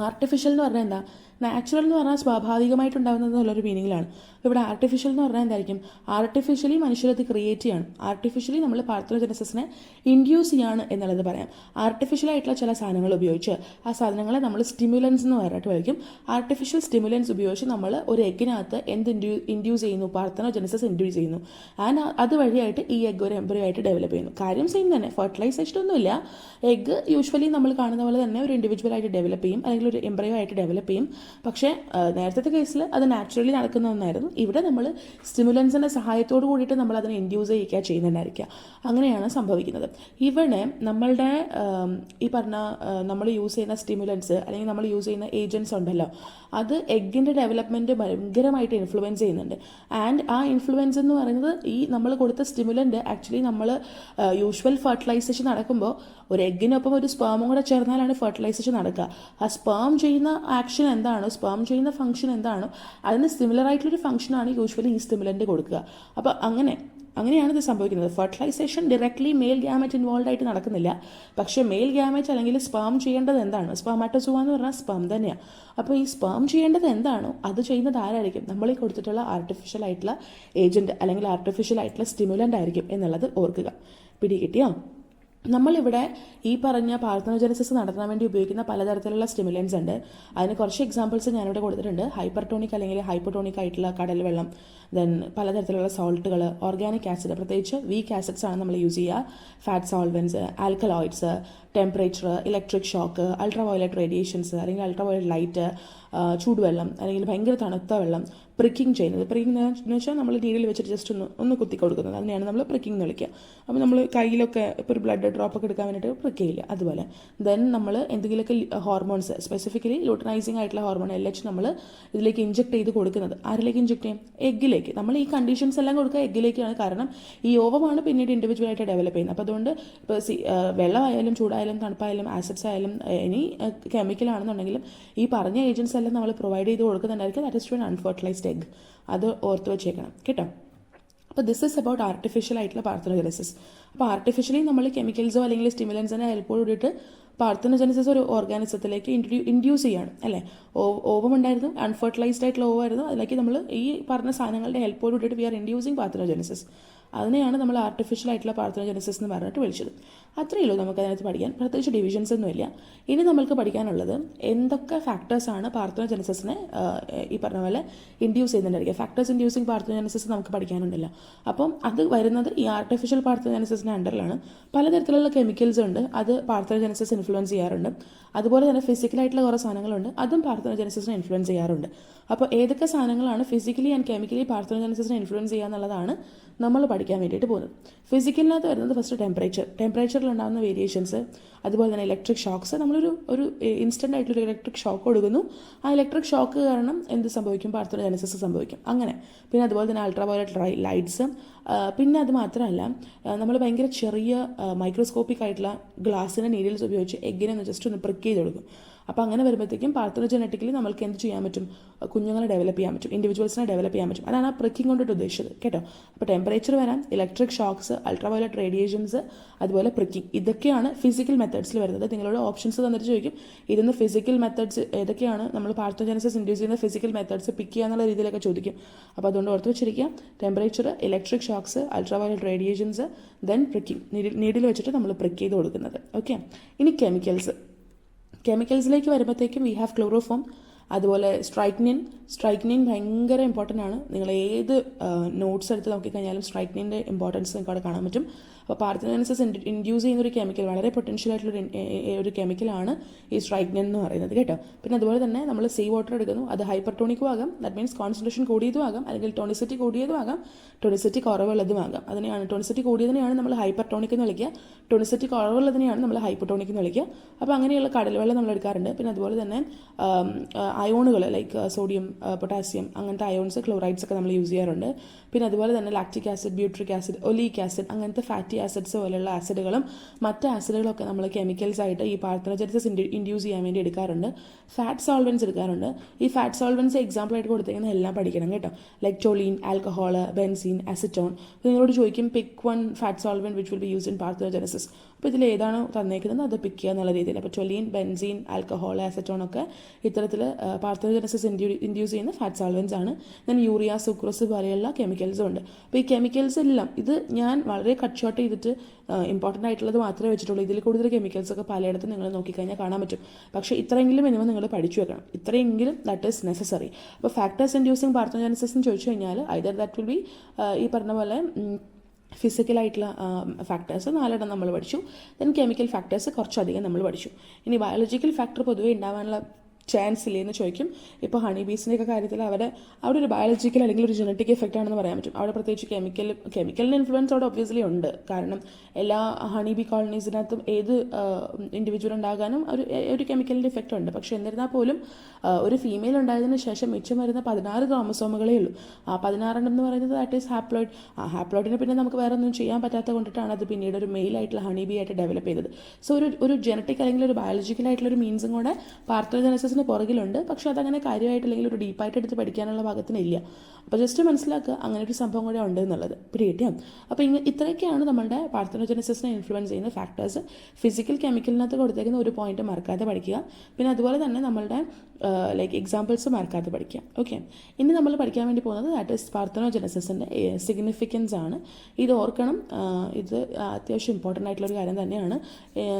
ആർട്ടിഫിഷ്യൽ എന്ന് പറഞ്ഞാൽ എന്താ, നാച്ചുറൽ എന്ന് പറഞ്ഞാൽ സ്വാഭാവികമായിട്ടുണ്ടാകുന്നത് എന്നുള്ളൊരു മീനിങ്ങിലാണ്. ഇവിടെ ആർട്ടിഫിഷ്യൽ എന്ന് പറഞ്ഞാൽ എന്തായിരിക്കും, ആർട്ടിഫിഷ്യലി മനുഷ്യരത് ക്രിയേറ്റ് ചെയ്യാണ്, ആർട്ടിഫിഷ്യലി നമ്മൾ പാർത്തനോജെനസിസിനെ ഇൻഡ്യൂസ് ചെയ്യാണ് എന്നുള്ളത് പറയാം. ആർട്ടിഫിഷ്യൽ ആയിട്ടുള്ള ചില സാധനങ്ങൾ ഉപയോഗിച്ച് ആ സാധനങ്ങളെ നമ്മൾ സ്റ്റിമുലൻസ് എന്ന് പറഞ്ഞിട്ട് വിളിക്കും. ആർട്ടിഫിഷ്യൽ സ്റ്റിമുലൻസ് ഉപയോഗിച്ച് നമ്മൾ ഒരു എഗ്ഗിനകത്ത് എന്ത് ഇൻഡ്യൂസ് ചെയ്യുന്നു, പാർത്തനോജെനസിസ് ഇൻഡ്യൂസ് ചെയ്യുന്നു. ആൻഡ് അതുവഴിയായിട്ട് ഈ എഗ്ഗ് ഒരു എംബ്രിയോ ആയിട്ട് ഡെവലപ്പ് ചെയ്യുന്നു. കാര്യം സെയിം തന്നെ, ഫെർട്ടിലൈസേഷൻ ഒന്നുമില്ല. എഗ്ഗ് യൂഷ്വലി നമ്മൾ കാണുന്ന പോലെ തന്നെ ഒരു ഇൻഡിവിജ്വൽ ആയിട്ട് ഡെവലപ്പ് ചെയ്യും, അല്ലെങ്കിൽ ഒരു എംബ്രിയോ ആയിട്ട് ഡെവലപ്പ് ചെയ്യും. പക്ഷേ നേരത്തെ കേസിൽ അത് നാച്ചുറലി നടക്കുന്ന ഒന്നായിരുന്നു. ഇവിടെ നമ്മൾ സ്റ്റിമുലൻസിൻ്റെ സഹായത്തോട് കൂടിയിട്ട് നമ്മൾ അതിനെ ഇൻഡ്യൂസ് ചെയ്യിക്കുക ചെയ്യുന്നുണ്ടായിരിക്കുക. അങ്ങനെയാണ് സംഭവിക്കുന്നത്. ഇവിടെ നമ്മളുടെ ഈ പറഞ്ഞ നമ്മൾ യൂസ് ചെയ്യുന്ന സ്റ്റിമുലൻസ് അല്ലെങ്കിൽ നമ്മൾ യൂസ് ചെയ്യുന്ന ഏജൻസ് ഉണ്ടല്ലോ, അത് എഗ്ഗിൻ്റെ ഡെവലപ്മെൻറ്റ് ഭയങ്കരമായിട്ട് ഇൻഫ്ലുവൻസ് ചെയ്യുന്നുണ്ട്. ആൻഡ് ആ ഇൻഫ്ലുവൻസ് എന്ന് പറയുന്നത് ഈ നമ്മൾ കൊടുത്ത സ്റ്റിമുലൻ്റ് ആക്ച്വലി നമ്മൾ യൂഷ്വൽ ഫെർട്ടിലൈസേഷൻ നടക്കുമ്പോൾ ഒരു എഗ്ഗിനൊപ്പം ഒരു സ്പേമും കൂടെ ചേർന്നാലാണ് ഫെർട്ടിലൈസേഷൻ നടക്കുക. ആ സ്പേം ചെയ്യുന്ന ആക്ഷൻ എന്താണോ, സ്പേം ചെയ്യുന്ന ഫംഗ്ഷൻ എന്താണോ, അതിന് സിമിലർ ആയിട്ടുള്ളൊരു ഫംഗ്ഷനാണ് യൂഷ്വലി ഈ സ്റ്റിമുലൻ്റ് കൊടുക്കുക. അപ്പോൾ അങ്ങനെയാണ് ഇത് സംഭവിക്കുന്നത്. Fertilisation directly male gamete involve ആയിട്ട് നടക്കുന്നില്ല. പക്ഷേ മെയിൽ ഗ്യാമറ്റ് അല്ലെങ്കിൽ സ്പേം ചെയ്യേണ്ടത് എന്താണ്, സ്പെർമാറ്റോസോവ എന്ന് പറഞ്ഞാൽ സ്പേം തന്നെയാണ്. അപ്പോൾ ഈ സ്പേം ചെയ്യേണ്ടത് എന്താണോ അത് ചെയ്യുന്നത് ആരായിരിക്കും, നമ്മൾ ഈ കൊടുത്തിട്ടുള്ള ആർട്ടിഫിഷ്യൽ ആയിട്ടുള്ള ഏജൻറ്റ് അല്ലെങ്കിൽ ആർട്ടിഫിഷ്യൽ ആയിട്ടുള്ള സ്റ്റിമുലൻ്റ് ആയിരിക്കും എന്നുള്ളത് ഓർക്കുക. പിടികിട്ടിയോ? നമ്മളിവിടെ ഈ പറഞ്ഞ പാർത്തനോജെനസിസ് നടത്താൻ വേണ്ടി ഉപയോഗിക്കുന്ന പലതരത്തിലുള്ള സ്റ്റിമുലൻസ് ഉണ്ട്. അതിന് കുറച്ച് എക്സാമ്പിൾസ് ഞാനിവിടെ കൊടുത്തിട്ടുണ്ട്. ഹൈപ്പർടോണിക് അല്ലെങ്കിൽ ഹൈപ്പോടോണിക് ആയിട്ടുള്ള കടൽ വെള്ളം, ദെൻ പലതരത്തിലുള്ള സോൾട്ടുകൾ, ഓർഗാനിക് ആസിഡ്, പ്രത്യേകിച്ച് വീക്ക് ആസിഡ്സ് ആണ് നമ്മൾ യൂസ് ചെയ്യുക, fat solvents, alkaloids, temperature, electric shock, ultra violet radiations അല്ലെങ്കിൽ അൾട്രാ വയലറ്റ് ലൈറ്റ്, ചൂടുവെള്ളം അല്ലെങ്കിൽ ഭയങ്കര തണുത്ത വെള്ളം, പ്രിക്കിങ് ചെയ്യുന്നത്. പ്രിക്കിങ് എന്ന് വെച്ചാൽ നമ്മൾ നീഡിൽ വെച്ചിട്ട് ജസ്റ്റ് ഒന്ന് കുത്തി കൊടുക്കുന്നത്, അതിനെയാണ് നമ്മൾ പ്രിക്കിങ് എന്ന് വിളിക്കുക. അപ്പോൾ നമ്മൾ കയ്യിലൊക്കെ ഇപ്പോൾ ഒരു ബ്ലഡ് ഡ്രോപ്പ് ഒക്കെ എടുക്കാൻ വേണ്ടിയിട്ട് പ്രിക്ക് ചെയ്യില്ല, അതുപോലെ. ദെൻ നമ്മൾ എന്തെങ്കിലുമൊക്കെ ഹോർമോൺസ്, സ്പെസിഫിക്കലി ലൂട്ടനൈസിങ് ആയിട്ടുള്ള ഹോർമോൺ LH നമ്മൾ ഇതിലേക്ക് ഇഞ്ചെക്ട് ചെയ്ത് കൊടുക്കുന്നത്. ആരിലേക്ക് ഇഞ്ചെക്ട് ചെയ്യും? എഗ്ഗിലേക്ക്. നമ്മൾ ഈ കണ്ടീഷൻസ് എല്ലാം കൊടുക്കുക എഗ്ഗിലേക്കാണ്. കാരണം ഈ ഓവമാണ് പിന്നീട് ഇൻഡിവിജ്വൽ ആയിട്ട് ഡെവലപ്പ് ചെയ്യുന്നത്. അപ്പോൾ അതുകൊണ്ട് ഇപ്പോൾ വെള്ളമായാലും ചൂടായാലും തണുപ്പായാലും ആസിഡ്സ് ആയാലും ഇനി കെമിക്കലാണെന്നുണ്ടെങ്കിലും ഈ പറഞ്ഞ ഏജൻസ് എല്ലാം നമ്മൾ പ്രൊവൈഡ് ചെയ്ത് കൊടുക്കുന്നുണ്ടായിരിക്കും. That is to an unfertilized egg. അത് ഓർത്ത് വെച്ചേക്കണം കേട്ടോ. അപ്പോൾ ദിസ് ഇസ് അബൌട്ട് ആർട്ടിഫിഷ്യൽ ആയിട്ടുള്ള പാർത്തനോജെനസിസ്. അപ്പോൾ ആർട്ടിഫിഷ്യലി നമ്മൾ കെമിക്കൽസോ അല്ലെങ്കിൽ സ്റ്റിമുലൻസിനെ ഹെൽപ്പോട് കൂടിയിട്ട് പാർത്തനോജെനസിസ് ഒരു ഓർഗാനിസത്തിലേക്ക് ഇൻഡ്യൂസ് ചെയ്യാണ് അല്ലേ. ഓവം ഉണ്ടായിരുന്നു, അൺഫെർട്ടിലൈസ്ഡ് ആയിട്ടുള്ള ഓവായിരുന്നു, അതിലേക്ക് നമ്മൾ ഈ പറഞ്ഞ സാധനങ്ങളുടെ ഹെൽപ്പോട് കൂടിയിട്ട് വി ആർ ഇൻഡ്യൂസിങ് പാർത്തനോജെനസിസ്. അതിനെയാണ് നമ്മൾ ആർട്ടിഫിഷ്യൽ ആയിട്ടുള്ള പാർത്തനോജെനസിസ് എന്ന് പറഞ്ഞിട്ട് വിളിച്ചത്. അത്രയേ ഉള്ളൂ നമുക്ക് അതിനകത്ത് പഠിക്കാൻ. പ്രത്യേകിച്ച് ഡിവിഷൻസ് ഒന്നുമില്ല. ഇനി നമ്മൾക്ക് പഠിക്കാനുള്ളത് എന്തൊക്കെ ഫാക്ടേഴ്സാണ് പാർത്തനോജെനസിസിനെ ഈ പറഞ്ഞ പോലെ ഇൻഡ്യൂസ് ചെയ്യുന്നുണ്ടായിരിക്കുക. ഫാക്ടേഴ്സ് ഇൻഡ്യൂസിങ് പാർത്തനോജെനസിസ് നമുക്ക് പഠിക്കാനുണ്ടല്ലോ. അപ്പം അത് വരുന്നത് ഈ ആർട്ടിഫിഷ്യൽ പാർത്തനോജെനസിസിൻ്റെ അണ്ടറിലാണ്. പലതരത്തിലുള്ള കെമിക്കൽസ് ഉണ്ട്, അത് പാർത്തനോജെനസിസ് ഇൻഫ്ലുവൻസ് ചെയ്യാറുണ്ട്. അതുപോലെ തന്നെ ഫിസിക്കലായിട്ടുള്ള കുറേ സാധനങ്ങളുണ്ട്, അതും പാർത്തനോജെനസിസിനെ ഇൻഫ്ലുവൻസ് ചെയ്യാറുണ്ട്. അപ്പോൾ ഏതൊക്കെ സാധനങ്ങളാണ് ഫിസിക്കലി ആൻഡ് കെമിക്കലി പാർത്തനോജെനസിസിനെ ഇൻഫ്ലുവൻസ് ചെയ്യുക എന്നുള്ളതാണ് നമ്മൾ പഠിക്കാൻ വേണ്ടിയിട്ട് പോകുന്നത്. ഫിസിക്കലിനകത്ത് വരുന്നത് ഫസ്റ്റ് ടെമ്പറേച്ചറിലുണ്ടാകുന്ന വേരിയേഷൻസ്, അതുപോലെ തന്നെ ഇലക്ട്രിക് ഷോക്സ്. നമ്മളൊരു ഇൻസ്റ്റൻ്റ് ആയിട്ടൊരു ഇലക്ട്രിക് ഷോക്ക് കൊടുക്കുന്നു, ആ ഇലക്ട്രിക് ഷോക്ക് കാരണം എന്ത് സംഭവിക്കും, പാർത്തനോജെനസിസ് സംഭവിക്കും. അങ്ങനെ പിന്നെ അതുപോലെ തന്നെ അൾട്രാ വയലറ്റ് ലൈറ്റ്സ്. പിന്നെ അത് മാത്രമല്ല നമ്മൾ ഭയങ്കര ചെറിയ മൈക്രോസ്കോപ്പിക് ആയിട്ടുള്ള ഗ്ലാസിൻ്റെ നീഡിൽസ് ഉപയോഗിച്ച് എഗ്ഗിനെ ഒന്ന് ജസ്റ്റ് ഒന്ന് പ്രിക്ക് ചെയ്ത് കൊടുക്കും. അപ്പോൾ അങ്ങനെ വരുമ്പോഴത്തേക്കും പാർത്തനോജെനറ്റിക്കലി നമുക്ക് എന്ത് ചെയ്യാൻ പറ്റും, കുഞ്ഞുങ്ങളെ ഡെവലപ്പ് ചെയ്യാൻ പറ്റും, ഇൻഡിവിജ്വൽസിനെ ഡെവലപ്പ് ചെയ്യാൻ പറ്റും. അതാണ് ആ പ്രിക്കിംഗ് കൊണ്ടിട്ട് ഉദ്ദേശിച്ചത് കേട്ടോ. അപ്പോൾ ടെമ്പറേച്ചർ വരാം, electric shocks, ultra violet radiations, അതുപോലെ പ്രിക്കിംഗ്. ഇതൊക്കെയാണ് ഫിസിക്കൽ മെത്തേഡ്സിൽ വരുന്നത്. നിങ്ങളോട് ഓപ്ഷൻസ് തന്നിട്ട് ചോദിക്കും ഇതൊന്ന് ഫിസിക്കൽ മെത്തേഡ്സ് ഏതൊക്കെയാണ്, നമ്മൾ പാർത്തനോജെനസിസ് ഇൻഡ്യൂസ് ചെയ്യുന്ന ഫിസിക്കൽ മെത്തേഡ്സ് പിക്ക് ചെയ്യുക എന്നുള്ള രീതിയിലൊക്കെ ചോദിക്കും. അപ്പോൾ അതുകൊണ്ട് ഓർത്ത് വെച്ചിരിക്കുക, temperature, electric shocks, ultra violet radiations, then pricking. Needle വെച്ചിട്ട് നമ്മൾ പ്രിക്ക് ചെയ്ത് കൊടുക്കുന്നത്. ഓക്കെ. ഇനി കെമിക്കൽസിലേക്ക് വരുമ്പോഴത്തേക്കും വി ഹാവ് ക്ലോറോഫോം, അതുപോലെ സ്ട്രൈക്നിൻ ഭയങ്കര ഇമ്പോർട്ടൻ്റ് ആണ്. നിങ്ങൾ ഏത് നോട്ട്സ് എടുത്ത് നോക്കിക്കഴിഞ്ഞാലും സ്ട്രൈക്നിൻ്റെ ഇമ്പോർട്ടൻസ് നിങ്ങൾക്ക് അവിടെ കാണാൻ പറ്റും. അപ്പോൾ പാർത്തനോജനസിസ് ഇൻഡ്യൂസ് ചെയ്യുന്ന ഒരു കെമിക്കൽ, വളരെ പൊട്ടൻഷ്യൽ ആയിട്ടുള്ള ഒരു കെമിക്കലാണ് ഈ സ്ട്രൈക്നിൻ എന്ന് പറയുന്നത് കേട്ടോ. പിന്നെ അതുപോലെ തന്നെ നമ്മൾ സീ വാട്ടർ എടുക്കുന്നു, അത് ഹൈപ്പർടോണിക്കും ആകാം, ദാറ്റ് മീൻസ് കോൺസെൻട്രേഷൻ കൂടിയതും ആകാം, അല്ലെങ്കിൽ ടോണിസിറ്റി കൂടിയതും ആകാം, ടോണിസിറ്റി കുറവുള്ളതും ആകാം. അതിനെയാണ് ടോണിസിറ്റി കൂടിയതിനെയാണ് നമ്മൾ ഹൈപ്പർടോണിക് എന്ന് വിളിക്കുക, ടോണിസിറ്റി കുറവുള്ളതിനെയാണ് നമ്മൾ ഹൈപ്പർടോണിക് എന്ന് വിളിക്കുക. അപ്പോൾ അങ്ങനെയുള്ള കടൽ വെള്ളം നമ്മൾ എടുക്കാറുണ്ട്. പിന്നെ അതുപോലെ തന്നെ അയോണുകൾ ലൈക്ക് സോഡിയം, പൊട്ടാസ്യം, അങ്ങനത്തെ അയോൺസ്, ക്ലോറൈഡ്സ് ഒക്കെ നമ്മൾ യൂസ് ചെയ്യാറുണ്ട്. പിന്നെ അതുപോലെ തന്നെ lactic acid, butyric acid, oleic acid, അങ്ങനത്തെ ഫാറ്റി ആസിഡ്സ് പോലെയുള്ള ആസിഡുകളും മറ്റ് ആസിഡുകളൊക്കെ നമ്മൾ കെമിക്കൽസ് ആയിട്ട് ഈ പാർത്തനോജനസിസ് ഇൻഡ്യൂസ് ചെയ്യാൻ വേണ്ടി എടുക്കാറുണ്ട്. ഫാറ്റ് സോൾവെൻറ്റ്സ് എടുക്കാറുണ്ട്. ഈ ഫാറ്റ് സോൾവെൻറ്റ്സ് എക്സാമ്പിളായിട്ട് കൊടുത്തേക്കുന്ന എല്ലാം പഠിക്കണം കേട്ടോ. Like toluene, alcohol, benzene, acetone. നിങ്ങളോട് ചോദിക്കും pick one fat solvent which will be used in parthenogenesis. അപ്പോൾ ഇതിൽ ഏതാണോ തന്നേക്കുന്നത് അത് പിക്ക് ചെയ്യുക എന്നുള്ള രീതിയിൽ. അപ്പോൾ ടൊലീൻ, ബെൻസീൻ, ആൽക്കഹോൾ, അസറ്റോൺ ഒക്കെ ഇത്തരത്തിൽ പാർത്തനോജനസിസ് ഇൻഡ്യൂസ് ചെയ്യുന്ന ഫാറ്റ് സോൾവെൻറ്റ്സ് ആണ്. ദെൻ യൂറിയ, സുക്രോസ് പോലെയുള്ള കെമിക്കൽസും ഉണ്ട്. അപ്പോൾ ഈ കെമിക്കൽസ് എല്ലാം ഇത് ഞാൻ വളരെ കട്ട് ഷോട്ട് ചെയ്തിട്ട് ഇമ്പോർട്ടൻ്റ് ആയിട്ടുള്ളത് മാത്രമേ വെച്ചിട്ടുള്ളൂ. ഇതിൽ കൂടുതൽ കെമിക്കൽസ് ഒക്കെ പലയിടത്തും നിങ്ങൾ നോക്കിക്കഴിഞ്ഞാൽ കാണാൻ പറ്റും. പക്ഷേ ഇത്രയെങ്കിലും മിനിമം നിങ്ങൾ പഠിച്ചു വെക്കണം, ഇത്രയെങ്കിലും ദാറ്റ് ഈസ് നെസസറി. അപ്പോൾ ഫാക്ടേഴ്സ് ഇൻഡ്യൂസിങ് പാർത്തനോജനസിസ് എന്ന് ചോദിച്ചു കഴിഞ്ഞാൽ ഐദർ ദാറ്റ് വിൽ ബി ഈ പറഞ്ഞ പോലെ ഫിസിക്കലായിട്ടുള്ള ഫാക്ടേഴ്സ് 4 നമ്മൾ പഠിച്ചു. ദെൻ കെമിക്കൽ ഫാക്ടേഴ്സ് കുറച്ചധികം നമ്മൾ പഠിച്ചു. ഇനി ബയോളജിക്കൽ ഫാക്ടർ പൊതുവേ ഉണ്ടാവാനുള്ള ചാൻസ് ഇല്ലേന്ന് ചോദിക്കും. ഇപ്പോൾ ഹണി ബീസിൻ്റെയൊക്കെ കാര്യത്തിൽ അവിടെ ഒരു ബയോളജിക്കൽ അല്ലെങ്കിൽ ഒരു ജനറ്റിക് എഫക്റ്റ് ആണെന്ന് പറയാൻ പറ്റും. അവിടെ പ്രത്യേകിച്ച് കെമിക്കലിന് ഇൻഫ്ലുവൻസ് അവിടെ ഒബ്വിയസ്ലി ഉണ്ട്. കാരണം എല്ലാ ഹണി ബി കോളനീസിനകത്തും ഏത് ഇൻഡിവിജ്വൽ ഉണ്ടാകാനും ഒരു കെമിക്കലിൻ്റെ ഇഫക്റ്റ് ഉണ്ട്. പക്ഷേ എന്നിരുന്നാൽ പോലും ഒരു ഫീമെയിൽ ഉണ്ടായതിനു ശേഷം മിച്ചം വരുന്ന 16 ക്രോമസോമുകളേ ഉള്ളൂ. ആ 16 എന്ന് പറയുന്നത് ദാറ്റ് ഈസ് ഹാപ്ലോയിഡ്. ആ ഹാപ്ലോയിഡിനെ പിന്നെ നമുക്ക് വേറെ ഒന്നും ചെയ്യാൻ പറ്റാത്ത കൊണ്ടിട്ടാണ് അത് പിന്നീട് ഒരു മെയിൽ ആയിട്ടുള്ള ഹണി ബി ആയിട്ട് ഡെവലപ്പ് ചെയ്തത്. സോ ഒരു ജനറ്റിക് അല്ലെങ്കിൽ ഒരു ബയോളജിക്കൽ ആയിട്ടുള്ള ഒരു മീൻസും കൂടെ പാർത്തനോജനസിസിന് പുറകിലുണ്ട്. പക്ഷേ അതങ്ങനെ കാര്യമായിട്ട് അല്ലെങ്കിൽ ഒരു ഡീപ്പായിട്ട് എടുത്ത് പഠിക്കാനുള്ള ഭാഗത്തിനില്ല. അപ്പോൾ ജസ്റ്റ് മനസ്സിലാക്കുക അങ്ങനെ ഒരു സംഭവം കൂടെ ഉണ്ട് എന്നുള്ളത്. പിടികിട്ടിയോ? അപ്പോൾ ഇത്രയൊക്കെയാണ് നമ്മളുടെ പാർത്തനോജനസിസിനെ ഇൻഫ്ലുവൻസ് ചെയ്യുന്ന ഫാക്ടേഴ്സ്. ഫിസിക്കൽ കെമിക്കലിനകത്ത് കൊടുത്തേക്കുന്ന ഒരു പോയിന്റ് മറക്കാതെ പഠിക്കുക. പിന്നെ അതുപോലെ തന്നെ നമ്മളുടെ ലൈക്ക് എക്സാമ്പിൾസ് മറക്കാതെ പഠിക്കുക. ഓക്കെ, ഇനി നമ്മൾ പഠിക്കാൻ വേണ്ടി പോകുന്നത് ദാറ്റ് ഈസ് പാർത്തനോജനസിസിൻ്റെ സിഗ്നിഫിക്കൻസ് ആണ്. ഇത് ഓർക്കണം, ഇത് അത്യാവശ്യം ഇമ്പോർട്ടൻ്റ് ആയിട്ടുള്ളൊരു കാര്യം തന്നെയാണ്.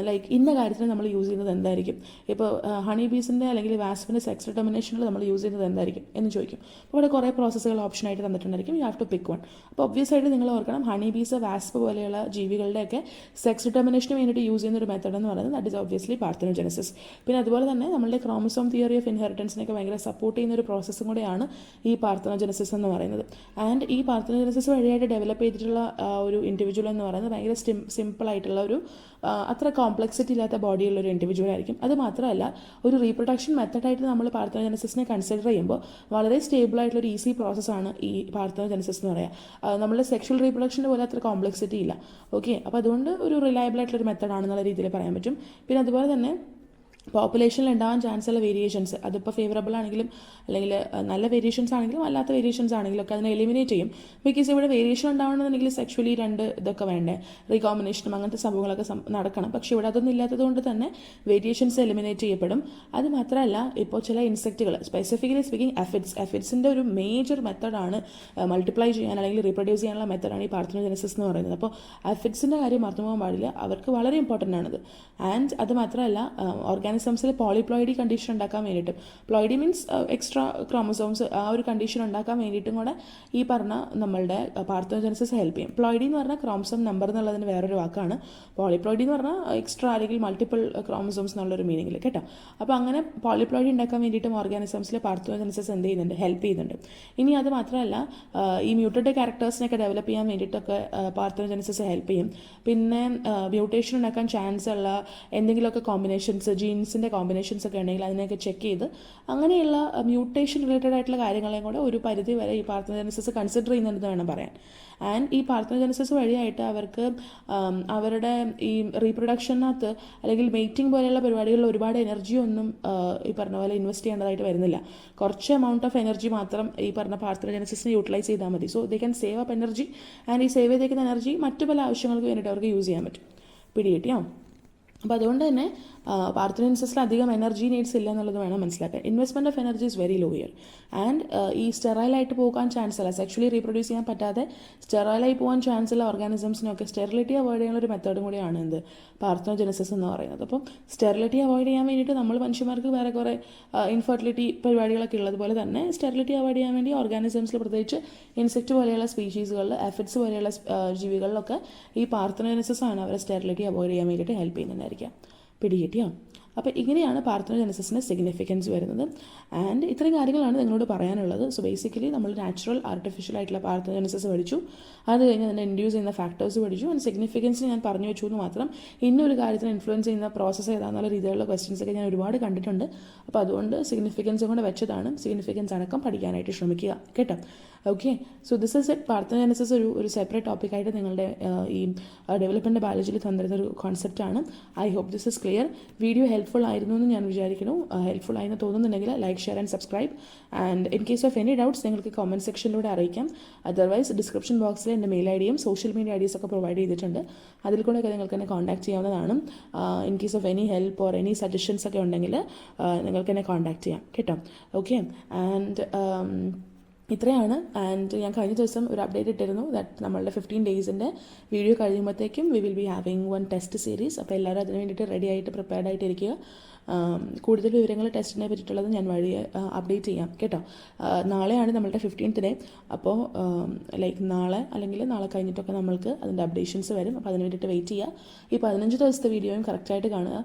ലൈക്ക് ഇന്ന കാര്യത്തിന് നമ്മൾ യൂസ് ചെയ്യുന്നത് എന്തായിരിക്കും? ഇപ്പോൾ ഹണി ബീസിൻ്റെ അല്ലെങ്കിൽ വാസ്പിൻ്റെ സെക്സ് ഡിറ്റർമിനേഷനിൽ നമ്മൾ യൂസ് ചെയ്യുന്നത് എന്തായിരിക്കും എന്ന് ചോദിക്കും. അപ്പോൾ ഇവിടെ കുറേ പ്രോസസ്സുകൾ ഓപ്ഷനായിട്ട് തന്നിട്ടുണ്ടായിരിക്കും. You have to pick one. അപ്പോൾ ഒബ്വിയസ് ആയിട്ട് നിങ്ങൾ ഓർക്കണം, ഹണി ബീസ്, വാസ്പ് പോലെയുള്ള ജീവികളുടെയൊക്കെ സെക്സ് ഡിറ്റർമിനേഷന് വേണ്ടിയിട്ട് യൂസ് ചെയ്യുന്ന ഒരു മെത്തേഡ് എന്ന് പറയുന്നത് ദാറ്റ് ഈസ് ഒബ്വിയസ്ലി പാർത്തനോജനസിസ്. പിന്നെ അതുപോലെ തന്നെ നമ്മളുടെ ക്രോമസോം തിയറി ഓഫ് ഇൻഹെറിറ്റൻസിനൊക്കെ ഭയങ്കര സപ്പോർട്ട് ചെയ്യുന്ന ഒരു പ്രോസസ്സും കൂടെയാണ് ഈ പാർത്തനോജനസിസ് എന്ന് പറയുന്നത്. ആൻഡ് ഈ പാർത്തനോജനസിസ് വഴിയായിട്ട് ഡെവലപ്പ് ചെയ്തിട്ടുള്ള ഒരു ഇൻഡിവിജ്വൽ എന്ന് പറയുന്നത് ഭയങ്കര സിമ്പിൾ ആയിട്ടുള്ള ഒരു അത്ര കോംപ്ലക്സിറ്റി ഇല്ലാത്ത ബോഡിയുള്ള ഒരു ഇൻഡിവിജ്വൽ ആയിരിക്കും. അത് മാത്രമല്ല ഒരു റീപ്രൊഡക്ഷൻ മെത്തഡായിട്ട് നമ്മൾ പാർത്തനോജനസിസിനെ കൺസിഡർ ചെയ്യുമ്പോൾ വളരെ സ്റ്റേബിൾ ആയിട്ടുള്ള ഒരു ഈസി പ്രോസസ്സാണ് ഈ പാർത്തനോജനസിസ് എന്ന് പറയുക. നമ്മുടെ സെക്ഷൽ റീപ്രൊഡക്ഷൻ്റെ പോലെ അത്ര കോംപ്ലക്സിറ്റി ഇല്ല. ഓക്കെ, അപ്പോൾ അതുകൊണ്ട് ഒരു റിലയബിൾ ആയിട്ടുള്ളൊരു മെത്തഡാണെന്നുള്ള രീതിയിൽ പറയാൻ പറ്റും. പിന്നെ അതുപോലെ തന്നെ പോപ്പുലേഷനിൽ ഉണ്ടാവാൻ ചാൻസ് ഉള്ള വേരിയേഷൻസ്, അതിപ്പോൾ ഫേവറബിൾ ആണെങ്കിലും അല്ലെങ്കിൽ നല്ല വേരിയേഷൻസ് ആണെങ്കിലും അല്ലാത്ത വേരിയേഷൻസ് ആണെങ്കിലും ഒക്കെ അതിനെ എലിമിനേറ്റ് ചെയ്യും. ബിക്കോസ് ഇവിടെ വേരിയേഷൻ ഉണ്ടാവണമെന്നുണ്ടെങ്കിൽ സെക്ഷുവലി 2 ഇതൊക്കെ വേണ്ടേ, റീകോമ്പിനേഷനും അങ്ങനത്തെ സംഭവങ്ങളൊക്കെ നടക്കണം. പക്ഷേ ഇവിടെ അതൊന്നും ഇല്ലാത്തത് കൊണ്ട് തന്നെ വേരിയേഷൻസ് എലിമിനേറ്റ് ചെയ്യപ്പെടും. അത് മാത്രമല്ല ഇപ്പോൾ ചില ഇൻസെക്റ്റുകൾ, സ്പെസിഫിക്കലി സ്പീക്കിംഗ് എഫിഡ്സിൻ്റെ ഒരു മേജർ മെത്തഡാണ് മൾട്ടിപ്ലൈ ചെയ്യാൻ അല്ലെങ്കിൽ റീപ്രൊഡ്യൂസ് ചെയ്യാനുള്ള മെത്തഡാണ് ഈ പാർത്തനോജനസിസ് എന്ന് പറയുന്നത്. അപ്പോൾ എഫിഡ്സിൻ്റെ കാര്യം മറന്നു പോകാൻ പാടില്ല, അവർക്ക് വളരെ ഇമ്പോർട്ടൻ്റ് ആണത്. ആൻഡ് അത് മാത്രമല്ല ഓർഗാനിസംസിൽ പോളിപ്ലോയിഡി കണ്ടീഷൻ ഉണ്ടാക്കാൻ വേണ്ടിയിട്ടും, പ്ലോയിഡി മീൻസ് എക്സ്ട്രാ ക്രോമസോംസ്, ആ ഒരു കണ്ടീഷൻ ഉണ്ടാക്കാൻ വേണ്ടിയിട്ടും കൂടെ ഈ പറഞ്ഞ നമ്മളുടെ പാർത്തനോജനസിസ് ഹെൽപ്പ് ചെയ്യും. പ്ലോയിഡി എന്ന് പറഞ്ഞാൽ ക്രോമസോം നമ്പർ എന്നുള്ളതിന് വേറൊരു വാക്കാണ്. പോളിപ്ലോയിഡി എന്ന് പറഞ്ഞാൽ എക്സ്ട്രാ അല്ലെങ്കിൽ മൾട്ടിപ്പിൾ ക്രോമസോംസ് എന്നുള്ളൊരു മീനിങ്ങിൽ കേട്ടോ. അപ്പോൾ അങ്ങനെ പോളിപ്ലോയിഡി ഉണ്ടാക്കാൻ വേണ്ടിയിട്ടും ഓർഗാനിസംസിൽ പാർത്തനോജനസിസ് എന്ത് ചെയ്യുന്നുണ്ട്, ഹെൽപ്പ് ചെയ്യുന്നുണ്ട്. ഇനി അത് മാത്രമല്ല ഈ മ്യൂട്ടഡ് ക്യാരക്ടേഴ്സിനൊക്കെ ഡെവലപ്പ് ചെയ്യാൻ വേണ്ടിയിട്ടൊക്കെ പാർത്തനോജനസിസ് ഹെൽപ്പ് ചെയ്യും. പിന്നെ മ്യൂട്ടേഷൻ ഉണ്ടാക്കാൻ ചാൻസ് ഉള്ള എന്തെങ്കിലുമൊക്കെ കോമ്പിനേഷൻസ്, ജീൻസിൻ്റെ കോമ്പിനേഷൻസ് ഒക്കെ ഉണ്ടെങ്കിൽ അതിനെയൊക്കെ ചെക്ക് ചെയ്ത് അങ്ങനെയുള്ള മ്യൂട്ടേഷൻ റിലേറ്റഡ് ആയിട്ടുള്ള കാര്യങ്ങളെയും കൂടെ ഒരു പരിധി വരെ ഈ പാർത്തനോജനസിസ് കൺസിഡർ ചെയ്യുന്നുണ്ടെന്ന് വേണം പറയാൻ. ആൻഡ് ഈ പാർത്തനോജനസിസ് വഴിയായിട്ട് അവർക്ക് അവരുടെ ഈ റീപ്രൊഡക്ഷനകത്ത് അല്ലെങ്കിൽ മെയ്റ്റിംഗ് പോലെയുള്ള പരിപാടികളിൽ ഒരുപാട് എനർജി ഒന്നും ഈ പറഞ്ഞ പോലെ ഇൻവെസ്റ്റ് ചെയ്യേണ്ടതായിട്ട് വരുന്നില്ല. കുറച്ച് എമൗണ്ട് ഓഫ് എനർജി മാത്രം ഈ പറഞ്ഞ പാർത്തനോജനസിസിനെ യൂട്ടിലൈസ് ചെയ്താൽ മതി. So they can save up energy. And ഈ സേവ് ചെയ്തേക്കുന്ന എനർജി മറ്റു പല ആവശ്യങ്ങൾക്ക് വേണ്ടിയിട്ട് അവർക്ക് യൂസ് ചെയ്യാൻ പറ്റും. പിടികിട്ടിയോ? അപ്പോൾ അതുകൊണ്ട് തന്നെ പാർത്തനോജനസിസിൽ അധികം എനർജി നീഡ്സ് ഇല്ല എന്നുള്ളത് വേണം മനസ്സിലാക്കാൻ. Investment of energy is very low here. And ഈ സ്റ്റെറൈലായിട്ട് പോകാൻ ചാൻസ് ഇല്ല, സെക്ഷലി റീപ്രൊഡ്യൂസ് ചെയ്യാൻ പറ്റാതെ സ്റ്റെറൈലായി പോകാൻ ചാൻസ് ഉള്ള ഓർഗാനിസംസിനൊക്കെ സ്റ്റെറിലിറ്റി അവോയ്ഡ് ചെയ്യാനുള്ള ഒരു മെത്തേഡും കൂടിയാണ് എന്ത് പാർത്തനോജനസിസ് എന്ന് പറയുന്നത്. അപ്പം സ്റ്റെറിലിറ്റി അവോയ്ഡ് ചെയ്യാൻ വേണ്ടിയിട്ട് നമ്മൾ മനുഷ്യന്മാർക്ക് വേറെ കുറേ ഇൻഫെർട്ടിലിറ്റി പരിപാടികളൊക്കെ ഉള്ളതുപോലെ തന്നെ സ്റ്റെറിലിറ്റി അവോയ്ഡ് ചെയ്യാൻ വേണ്ടി ഓർഗാനിസംസിൽ പ്രത്യേകിച്ച് ഇൻസെക്റ്റ് പോലെയുള്ള സ്പീഷീസുകളിൽ, എഫിഡ്സ് പോലെയുള്ള ജീവികളിലൊക്കെ ഈ പാർത്തനോജനസിസ് ആണ് അവരെ സ്റ്റെറിലിറ്റി അവോയ്ഡ് ചെയ്യാൻ വേണ്ടിയിട്ട് ഹെൽപ്പ് ചെയ്യുന്നുണ്ടായിരിക്കാം. പിടികിട്ടിയോ? അപ്പോൾ ഇങ്ങനെയാണ് പാർത്തനോജനസിസിൻ്റെ സിഗ്നിഫിക്കൻസ് വരുന്നത്. ആൻഡ് ഇത്രയും കാര്യങ്ങളാണ് നിങ്ങളോട് പറയാനുള്ളത്. സോ ബേസിക്കലി നമ്മൾ നാച്ചുറൽ ആർട്ടിഫിഷ്യൽ ആയിട്ടുള്ള പാർത്തനോജനസിസ് പഠിച്ചു, അത് കഴിഞ്ഞ് അതിനെ ഇൻഡ്യൂസ് ചെയ്യുന്ന ഫാക്ടേഴ്സ് പഠിച്ചു, ആൻഡ് സിഗ്നിഫിക്കൻസ് ഞാൻ പറഞ്ഞു വെച്ചു എന്ന് മാത്രം. ഇന്നൊരു കാര്യത്തിന് ഇൻഫ്ലുവൻസ് ചെയ്യുന്ന പ്രോസസ്സ് ഏതാണെന്നുള്ള രീതിയിലുള്ള ക്വസ്റ്റ്യൻസ് ഒക്കെ ഞാൻ ഒരുപാട് കണ്ടിട്ടുണ്ട്. അപ്പോൾ അതുകൊണ്ട് സിഗ്നിഫിക്കൻസും കൂടെ വെച്ചതാണ്, സിഗ്നിഫിക്കൻസ് അടക്കം പഠിക്കാനായിട്ട് ശ്രമിക്കുക കേട്ടോ. Okay, so this is it. Parthenogenesis ഒരു സെപ്പറേറ്റ് ടോപ്പിക്കായിട്ട് നിങ്ങളുടെ ഈ ഡെവലപ്മെൻറ്റ് ബയോളജിയിൽ തന്നിരുന്ന ഒരു കോൺസെപ്റ്റാണ്. I hope this is clear. Video helpful ആയിരുന്നു എന്ന് ഞാൻ വിചാരിക്കുന്നു. ഹെൽപ്ഫുൾ ആയെന്ന് തോന്നുന്നുണ്ടെങ്കിൽ like, share and subscribe. And in case of any doubts നിങ്ങൾക്ക് കമൻറ്റ് സെക്ഷനിലൂടെ അറിയിക്കാം. അതർവൈസ് ഡിസ്ക്രിപ്ഷൻ ബോക്സിൽ എൻ്റെ മെയിൽ ഐ ഡിയും സോഷ്യൽ മീഡിയ ഐ ഡീസ് ഒക്കെ പ്രൊവൈഡ് ചെയ്തിട്ടുണ്ട്. അതിൽ കൂടെയൊക്കെ നിങ്ങൾക്ക് എന്നെ കോൺടാക്ട് ചെയ്യാവുന്നതാണ്. In case of any help or any suggestions ഒക്കെ ഉണ്ടെങ്കിൽ നിങ്ങൾക്ക് എന്നെ കോൺടാക്ട് ചെയ്യാം കേട്ടോ. ഓക്കെ, ആൻഡ് ഇത്രയാണ്. ആൻഡ് ഞാൻ കഴിഞ്ഞ ദിവസം ഒരു അപ്ഡേറ്റ് ഇട്ടിരുന്നു ദാറ്റ് നമ്മളുടെ 15 ഡേയ്സിൻ്റെ വീഡിയോ കഴിയുമ്പോഴത്തേക്കും we will be having 1 test series. അപ്പോൾ എല്ലാവരും അതിന് വേണ്ടിയിട്ട് റെഡി ആയിട്ട് പ്രിപ്പയർഡ് ആയിട്ടിരിക്കുക. കൂടുതൽ വിവരങ്ങൾ ടെസ്റ്റിനെ പറ്റിയിട്ടുള്ളത് ഞാൻ വഴിയെ അപ്ഡേറ്റ് ചെയ്യാം കേട്ടോ. നാളെയാണ് നമ്മളുടെ 15th ഡേ. അപ്പോൾ ലൈക്ക് നാളെ അല്ലെങ്കിൽ നാളെ കഴിഞ്ഞിട്ടൊക്കെ നമ്മൾക്ക് അതിൻ്റെ അപ്ഡേഷൻസ് വരും. അപ്പോൾ അതിന് വേണ്ടിയിട്ട് വെയിറ്റ് ചെയ്യുക. ഈ 15 ദിവസത്തെ വീഡിയോയും കറക്റ്റായിട്ട് കാണുക,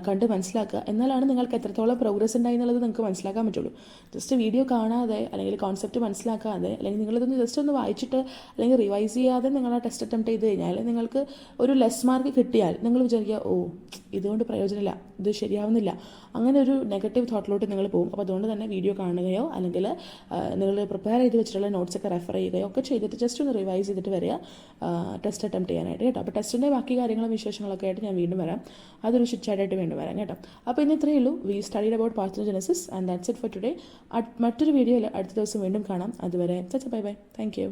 കണ്ട് മനസ്സിലാക്കുക. എന്നാലാണ് നിങ്ങൾക്ക് എത്രത്തോളം പ്രോഗ്രസ് ഉണ്ടായി എന്നുള്ളത് നിങ്ങൾക്ക് മനസ്സിലാക്കാൻ പറ്റുള്ളൂ. ജസ്റ്റ് വീഡിയോ കാണാതെ അല്ലെങ്കിൽ കോൺസെപ്റ്റ് മനസ്സിലാക്കാതെ അല്ലെങ്കിൽ നിങ്ങളിതൊന്ന് ജസ്റ്റ് ഒന്ന് വായിച്ചിട്ട് അല്ലെങ്കിൽ റിവൈസ് ചെയ്യാതെ നിങ്ങൾ ആ ടെസ്റ്റ് അറ്റംപ്റ്റ് ചെയ്ത് കഴിഞ്ഞാൽ നിങ്ങൾക്ക് ഒരു ലെസ് മാർക്ക് കിട്ടിയാൽ നിങ്ങൾ വിചാരിക്കുക, ഓ ഇതുകൊണ്ട് പ്രയോജനമില്ല, ഇത് ശരിയാവുന്നില്ല, അങ്ങനെ ഒരു നെഗറ്റീവ് തോട്ടിലോട്ട് നിങ്ങൾ പോകും. അപ്പോൾ അതുകൊണ്ട് തന്നെ വീഡിയോ കാണുകയോ അല്ലെങ്കിൽ നിങ്ങൾ പ്രിപ്പയർ ചെയ്ത് വെച്ചിട്ടുള്ള നോട്ട്സൊക്കെ റെഫർ ചെയ്യുകയോ ഒക്കെ ചെയ്തിട്ട് ജസ്റ്റ് ഒന്ന് റിവൈസ് ചെയ്തിട്ട് വരിക ടെസ്റ്റ് അറ്റംപ്റ്റ് ചെയ്യാനായിട്ട് കേട്ടോ. അപ്പോൾ ടെസ്റ്റിൻ്റെ ബാക്കി കാര്യങ്ങളും വിശേഷങ്ങളൊക്കെ ആയിട്ട് ഞാൻ വീണ്ടും വരാം. അതൊരു ചിറ്റായിട്ട് വീണ്ടും വരാം കേട്ടോ. അപ്പോൾ ഇന്ന് ഇത്രയേ ഉള്ളൂ. We studied about parthenogenesis and that's it for today. മറ്റൊരു വീഡിയോയിൽ അടുത്ത ദിവസം വീണ്ടും കാണാം. അതുവരെ ബൈ ബൈ. Thank you.